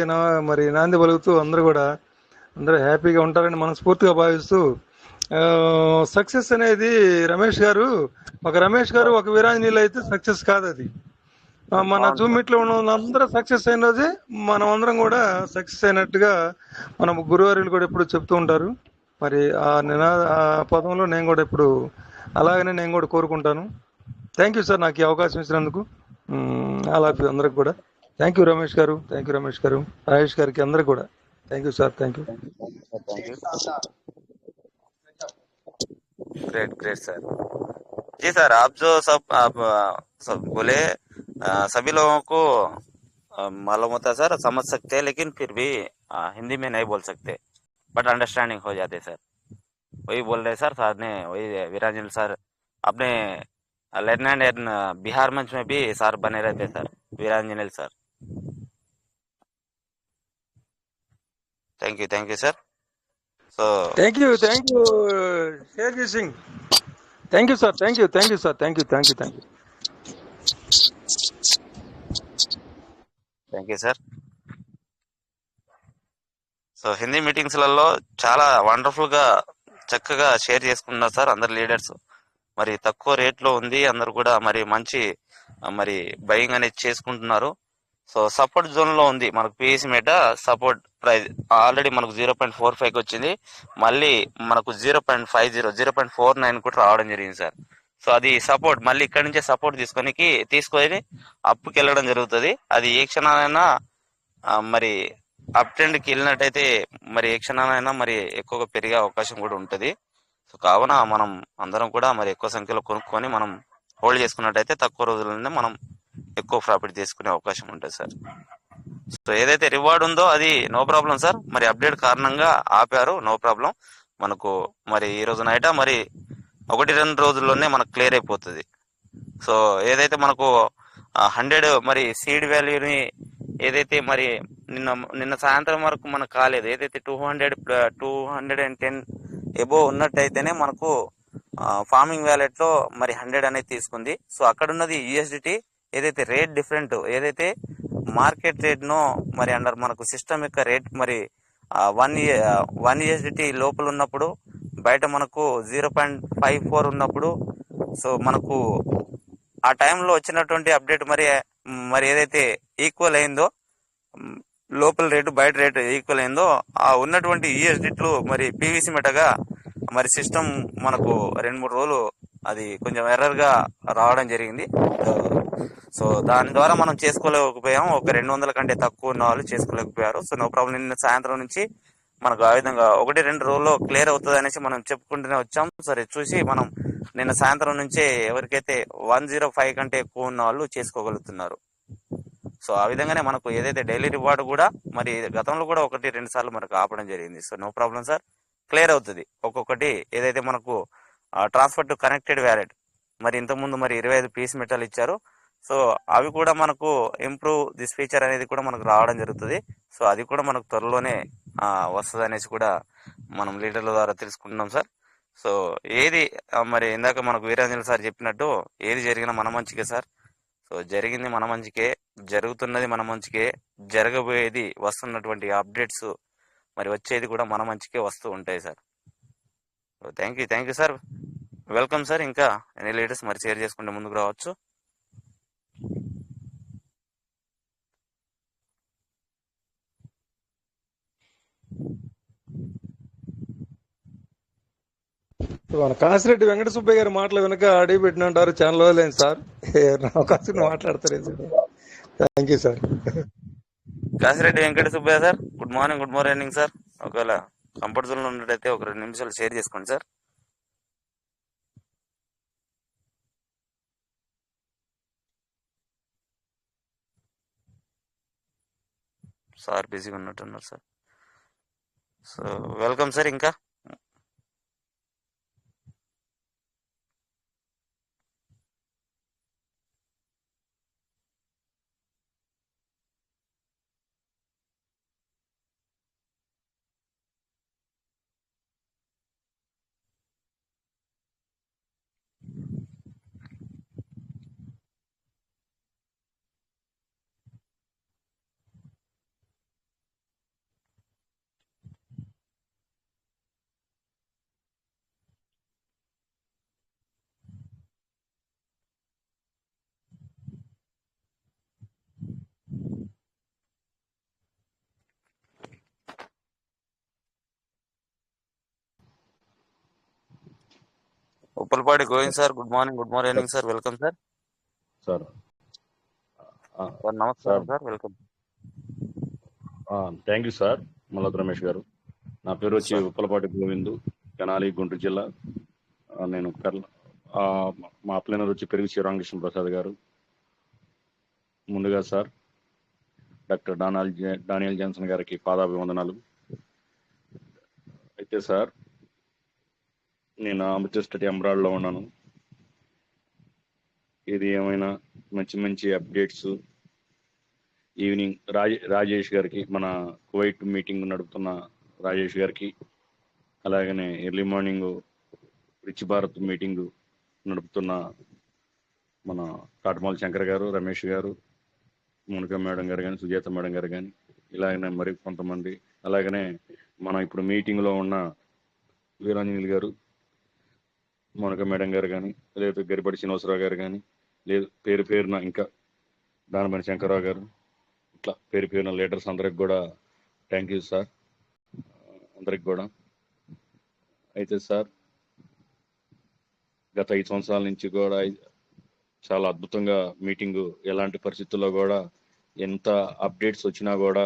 మరి నాంది పలుకుతూ అందరూ హ్యాపీగా ఉంటారని మనస్ఫూర్తిగా భావిస్తూ సక్సెస్ అనేది రమేష్ గారు ఒక వీరాంజనీయులు అయితే సక్సెస్ కాదు అది. మన జూమ్ మీట్లో ఉన్న అందరూ సక్సెస్ అయిన రోజే మనం అందరం కూడా సక్సెస్ అయినట్టుగా మన గురువారులు కూడా ఎప్పుడు చెప్తూ ఉంటారు. మరి ఆ పదంలో నేను కూడా ఇప్పుడు అలాగనే నేను కూడా కోరుకుంటాను. థ్యాంక్ యూ సార్ నాకు ఈ అవకాశం ఇచ్చినందుకు. అలాగే అందరికి కూడా థ్యాంక్ యూ రమేష్ గారు, రాజేష్ గారికి అందరికి కూడా thank you sir. Thank you. Great sir. जी सर, आप जो सब बोले सभी लोगों को मालूम होता है सर, समझ सकते हैं, लेकिन फिर भी हिंदी में नहीं बोल सकते, बट अंडरस्टैंडिंग हो जाते सर. वही बोल रहे सर ने, वही वीरांजन सर अपने लेफ्टिनेंट एंड बिहार मंच में भी सर बने रहते sir, Veeranjanel sir. Thank you sir. So thank you Sherji Singh. Thank you sir. Thank you sir. Thank you sir. So Hindi మీటింగ్స్లలో చాలా వండర్ఫుల్ గా చక్కగా షేర్ చేసుకున్నారు సార్ అందరు లీడర్స్. మరి తక్కువ రేట్లో ఉంది, అందరు కూడా మరి మంచి బయింగ్ అనేది చేసుకుంటున్నారు. సో సపోర్ట్ జోన్ లో ఉంది మనకు పిఎస్సి మేట. సపోర్ట్ ప్రైస్ ఆల్రెడీ మనకు 0.45 వచ్చింది, మళ్ళీ మనకు 0.50 0.49 కూడా రావడం జరిగింది సార్. సో అది సపోర్ట్, మళ్ళీ ఇక్కడి నుంచే సపోర్ట్ తీసుకొని అప్పుకి వెళ్ళడం జరుగుతుంది. అది ఏ క్షణానైనా మరి అప్ ట్రెండ్ కి వెళ్ళినట్టయితే మరి ఏ క్షణానైనా మరి ఎక్కువగా పెరిగే అవకాశం కూడా ఉంటుంది. సో కావున మనం అందరం కూడా మరి ఎక్కువ సంఖ్యలో కొనుక్కొని మనం హోల్డ్ చేసుకున్నట్టయితే తక్కువ రోజుల్లోనే మనం ఎక్కువ ప్రాఫిట్ తీసుకునే అవకాశం ఉంటుంది సార్. సో ఏదైతే రివార్డ్ ఉందో అది నో ప్రాబ్లం సార్, మరి అప్డేట్ కారణంగా ఆపారు, నో ప్రాబ్లం. మనకు మరి ఈ రోజు నైట్ మరి 1-2 రోజుల్లోనే మనకు క్లియర్ అయిపోతుంది. సో ఏదైతే మనకు 100 మరి సీడ్ వాల్యూని ఏదైతే మరి నిన్న సాయంత్రం వరకు మనకు కాలేదు, ఏదైతే 210 ఎబో ఉన్నట్టయితేనే మనకు ఫార్మింగ్ వ్యాలెట్ లో మరి 100 అనేది తీసుకుంది. సో అక్కడ ఉన్నది యూఎస్డిటీ, ఏదైతే రేట్ డిఫరెంట్, ఏదైతే మార్కెట్ రేట్ నో మరి అండర్ మనకు సిస్టమ్ యొక్క రేట్ మరి 1 యూఎస్డిటీ లోపల ఉన్నప్పుడు, బయట మనకు 0.54 ఉన్నప్పుడు, సో మనకు ఆ టైంలో వచ్చినటువంటి అప్డేట్ మరి ఏదైతే ఈక్వల్ అయిందో, లోపల రేటు బయట రేటు ఈక్వల్ అయిందో, ఆ ఉన్నటువంటి యూఎస్డిటీలు మరి పీవీసీ మెటగా మరి సిస్టమ్ మనకు 2-3 రోజులు అది కొంచెం ఎర్రర్గా రావడం జరిగింది. సో దాని ద్వారా మనం చేసుకోలేకపోయాము. ఒక 200 కంటే తక్కువ ఉన్న వాళ్ళు చేసుకోలేకపోయారు. So no problem. నిన్న సాయంత్రం నుంచి మనకు ఆ విధంగా 1-2 రోజుల్లో క్లియర్ అవుతుంది అనేసి మనం చెప్పుకుంటూనే వచ్చాం. సరే చూసి మనం నిన్న సాయంత్రం నుంచే ఎవరికైతే 105 కంటే ఎక్కువ ఉన్న వాళ్ళు చేసుకోగలుగుతున్నారు. సో ఆ విధంగానే మనకు ఏదైతే డైలీ రివార్డ్ కూడా మరి గతంలో కూడా 1-2 సార్లు మనకు ఆపడం జరిగింది. So no problem sir, clear అవుతుంది. ఒక్కొక్కటి ఏదైతే మనకు ట్రాన్స్ఫర్ టు కనెక్టెడ్ వ్యాలెట్ మరి ఇంతకుముందు మరి 25 పీస్ మెటల్ ఇచ్చారు. సో అవి కూడా మనకు ఇంప్రూవ్ దిస్ ఫీచర్ అనేది కూడా మనకు రావడం జరుగుతుంది. సో అది కూడా మనకు త్వరలోనే వస్తుంది అనేసి కూడా మనం లీడర్ల ద్వారా తెలుసుకుంటున్నాం సార్. సో ఏది మరి ఇందాక మనకు వీరాంజలి సార్ చెప్పినట్టు ఏది జరిగినా మన మంచికే సార్. సో జరిగింది మన మంచికే, జరుగుతున్నది మన మంచికే, జరగబోయేది వస్తున్నటువంటి అప్డేట్స్ మరి వచ్చేది కూడా మన మంచికే వస్తూ ఉంటాయి sir. So thank you sir. Welcome sir. ఇంకా ఎనీ లీడర్స్ మరి షేర్ చేసుకుంటే ముందుకు రావచ్చు. మన కాసిరెడ్డి వెంకట సుబ్బయ్య గారి మాటలు వెనక అడిగి పెట్టినంటారు. ఛానల్ వదిలేదు సార్, అవకాశం మాట్లాడతారు sir. Thank you sir. Kasireddy Venkata Subbaiah sir, good morning sir. ఒకవేళ కంఫర్ట్ జోన్లో ఉన్నట్టయితే ఒక 2 నిమిషాలు షేర్ చేసుకోండి సార్. సార్ బిజీగా ఉన్నట్టున్నారు సార్. So welcome sir. ఇంకా Uppalapadi Govind sir, good morning sir. Welcome sir. Sir నమస్కారం sir. Welcome. Thank you sir. Mallath Ramesh గారు. నా పేరు వచ్చి ఉప్పలపాటి గోవిందు, తెనాలి, గుంటూరు జిల్లా. నేను మా ప్లేనర్ వచ్చి పెరుగు శ్రీరామకృష్ణ ప్రసాద్ గారు. ముందుగా సార్ డాక్టర్ డానియల్ జాన్సన్ గారికి పాదాభివందనాలు. అయితే సార్, నేను అమృత స్టడీ అమ్రాడ్లో ఉన్నాను. ఇది ఏమైనా మంచి అప్డేట్స్ ఈవినింగ్ రాజేష్ గారికి, మన కువైట్ మీటింగ్ నడుపుతున్న రాజేష్ గారికి, అలాగనే early morning rich Bharat meeting నడుపుతున్న మన కాటమాల శంకర్ గారు, రమేష్ గారు, మోనికా మేడం గారు కానీ, సుజాత మేడం గారు కానీ, ఇలాగనే మరి కొంతమంది, అలాగనే మన ఇప్పుడు మీటింగ్లో ఉన్న వీరాంజనేయులు గారు, మోనికా మేడం గారు కానీ, లేదు గరిపడి శ్రీనివాసరావు గారు కానీ, లేదు పేరున ఇంకా దానమణి శంకర్రావు గారు, ఇట్లా పేరున లీడర్స్ అందరికి కూడా థ్యాంక్ యూ సార్, అందరికి కూడా. అయితే సార్, గత 5 సంవత్సరాల నుంచి కూడా చాలా అద్భుతంగా మీటింగు, ఎలాంటి పరిస్థితుల్లో కూడా ఎంత అప్డేట్స్ వచ్చినా కూడా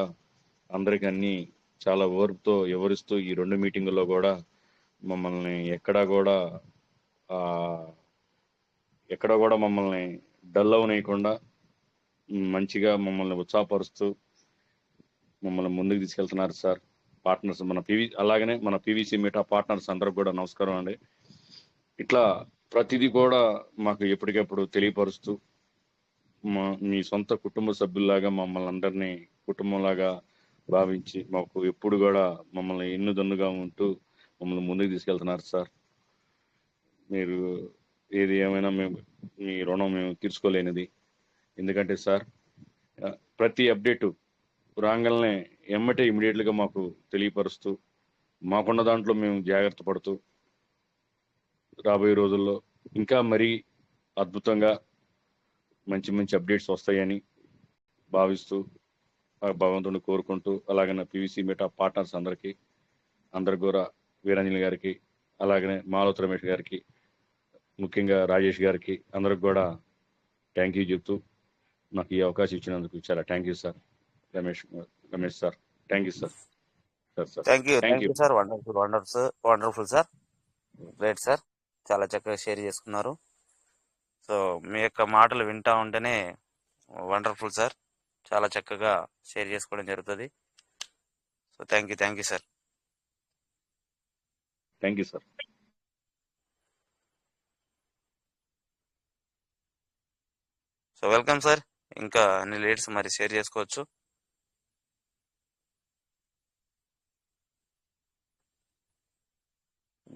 అందరికి అన్ని చాలా ఓర్పుతో వివరిస్తూ ఈ 2 మీటింగుల్లో కూడా మమ్మల్ని ఎక్కడా కూడా మమ్మల్ని డల్ అవనీయకుండా మంచిగా మమ్మల్ని ఉత్సాహపరుస్తూ మమ్మల్ని ముందుకు తీసుకెళ్తున్నారు సార్. పార్ట్నర్స్ అలాగనే మన పీవీసీ మీటా పార్ట్నర్స్ అందరికి కూడా నమస్కారం అండి. ఇట్లా ప్రతిదీ కూడా మాకు ఎప్పటికప్పుడు తెలియపరుస్తూ మీ సొంత కుటుంబ సభ్యుల్లాగా మమ్మల్ని అందరినీ కుటుంబంలాగా భావించి మాకు ఎప్పుడు కూడా మమ్మల్ని ఎన్నుదన్నుగా ఉంటూ మమ్మల్ని ముందుకు తీసుకెళ్తున్నారు సార్. మీరు ఏది ఏమైనా మీ రుణం మేము తీర్చుకోలేనిది. ఎందుకంటే సార్, ప్రతి అప్డేటు రాగానే ఇమీడియట్గా మాకు తెలియపరుస్తూ మాకున్న దాంట్లో మేము జాగ్రత్త పడుతూ రాబోయే రోజుల్లో ఇంకా మరీ అద్భుతంగా మంచి అప్డేట్స్ వస్తాయని భావిస్తూ భగవంతుని కోరుకుంటూ, అలాగనే పీవీసీ మీటా పార్ట్నర్స్ అందరికి కూడా వీరాంజలి గారికి, అలాగనే మాలత్ రమేష్ గారికి, ముఖ్యంగా రాజేష్ గారికి అందరికి కూడా థ్యాంక్ యూ చెప్తూ నాకు ఈ అవకాశం ఇచ్చినందుకు చాలా thank you sir. Ramesh sir thank you sir. Sir thank thank you you sir. Wonderful sir. Great sir. చాలా చక్కగా షేర్ చేసుకున్నారు. సో మీ యొక్క మాటలు వింటా ఉంటేనే వండర్ఫుల్ సార్. చాలా చక్కగా షేర్ చేసుకోవడం జరుగుతుంది. So thank you sir. Thank you sir. So welcome sir. ఇంకా అన్ని లీడ్స్ మరి షేర్ చేసుకోవచ్చు.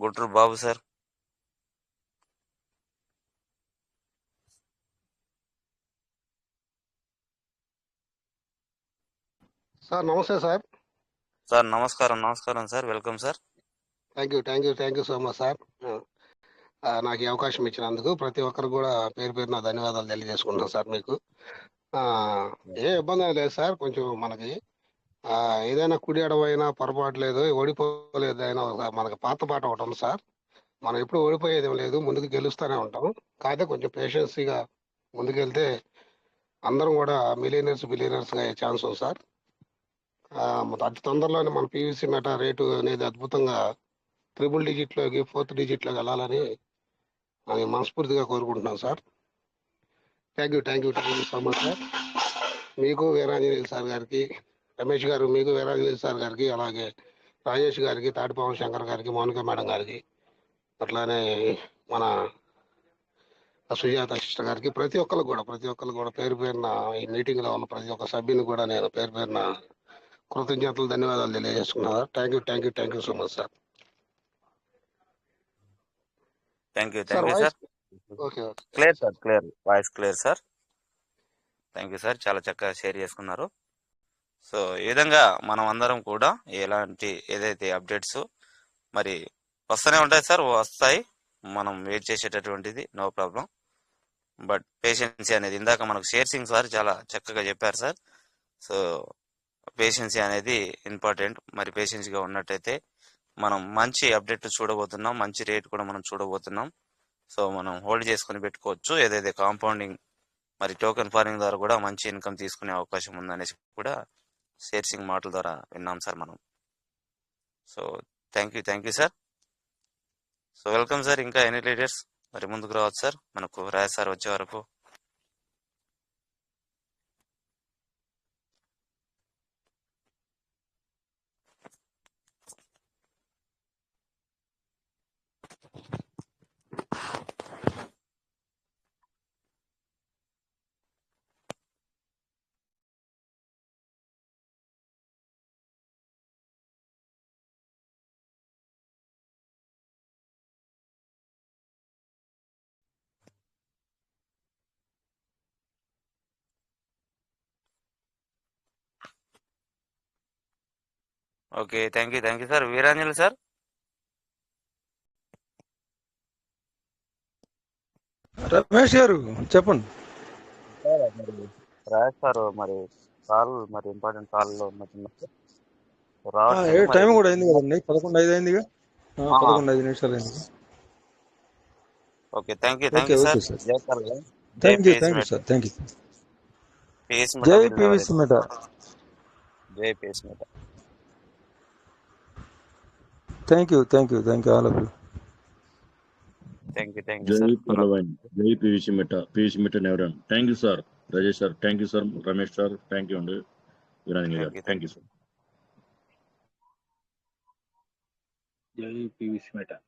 గుంటూరు బాబు సార్. సార్ నమస్తే సార్. సార్ నమస్కారం sir. Welcome sir. Thank you so much sir. నాకు ఈ అవకాశం ఇచ్చినందుకు ప్రతి ఒక్కరు కూడా పేరు పేరున ధన్యవాదాలు తెలియజేసుకుంటున్నాను సార్. మీకు ఏ ఇబ్బంది లేదు సార్. కొంచెం మనకి ఏదైనా కుడి అడవైనా పొరపాటు లేదు, ఓడిపోలేదు అయినా మనకి పాత పాట ఒకటి ఉంది సార్. మనం ఎప్పుడు ఓడిపోయేది లేదు, ముందుకు గెలుస్తూనే ఉంటాం. కాకపోతే కొంచెం పేషెన్సీగా ముందుకెళ్తే అందరం కూడా బిలియనర్స్గా అయ్యే ఛాన్స్ ఉంది సార్. అతి తొందరలోనే మన పీవీసీ మెటా రేటు అనేది అద్భుతంగా 3 డిజిట్లోకి 4th డిజిట్లోకి వెళ్ళాలని నేను మనస్ఫూర్తిగా కోరుకుంటున్నాను sir. Thank you so much sir. మీకు వీరాంజనేయులు సార్ గారికి, రమేష్ గారు మీకు వీరాంజనేయులు సార్ గారికి, అలాగే రాజేష్ గారికి, తాటిపావన్ శంకర్ గారికి, మౌనిక మేడం గారికి, అట్లానే మన సుజాత సిస్టర్ గారికి, ప్రతి ఒక్కరు కూడా పేరు పేరున ఈ మీటింగ్లో ఉన్న ప్రతి ఒక్క సభ్యుని కూడా నేను పేరు పేరున కృతజ్ఞతలు ధన్యవాదాలు తెలియజేసుకున్నాను. Thank you so much sir. Thank you sir. Clear voice clear sir. Thank you sir. చాలా చక్కగా షేర్ చేసుకున్నారు. సో ఈ విధంగా మనం అందరం కూడా ఎలాంటి ఏదైతే అప్డేట్స్ మరి వస్తూనే ఉంటాయి సార్, వస్తాయి. మనం వెయిట్ చేసేటటువంటిది నో ప్రాబ్లం. బట్ పేషెన్సీ అనేది ఇందాక మనకు షేర్సింగ్ సార్ చాలా చక్కగా చెప్పారు సార్. సో పేషెన్సీ అనేది ఇంపార్టెంట్. మరి పేషెన్సీగా ఉన్నట్టయితే మనం మంచి అప్డేట్ చూడబోతున్నాం, మంచి రేట్ కూడా మనం చూడబోతున్నాం. సో మనం హోల్డ్ చేసుకుని పెట్టుకోవచ్చు. ఏదైతే కాంపౌండింగ్ మరి టోకెన్ ఫార్మింగ్ ద్వారా కూడా మంచి ఇన్కమ్ తీసుకునే అవకాశం ఉందనేసి కూడా షేర్సింగ్ మాటల ద్వారా విన్నాం సార్ మనం. So thank you sir. So welcome sir. ఇంకా ఎనీ లీడర్స్ మరి ముందుకు రావచ్చు సార్, మనకు రాజ్ సార్ వచ్చే వరకు. Okay thank you sir. Veeranjali sir. Ramesh గారు చెప్పండి. మరి రాజ్ సార్ మరి కాల్ మరి ఇంపార్టెంట్ కాల్లో ఉన్నట్టున్నారు. టైం కూడా అయింది కదండి, 11:05 అయిందిగా. 11:05 నిమిషాలు అయింది. Okay thank you sir. Thank you sir. జై PVC Meta. Thank you all of you. Thank you Jai sir. పల్లవన్, జై పీవీసీ మెటా నెవరన్. Thank you sir Rajesh sir. Thank you sir Ramesh sir. Thank you అండి వీరాంజనేయులు గారు. Thank you sir. జై PVC meta.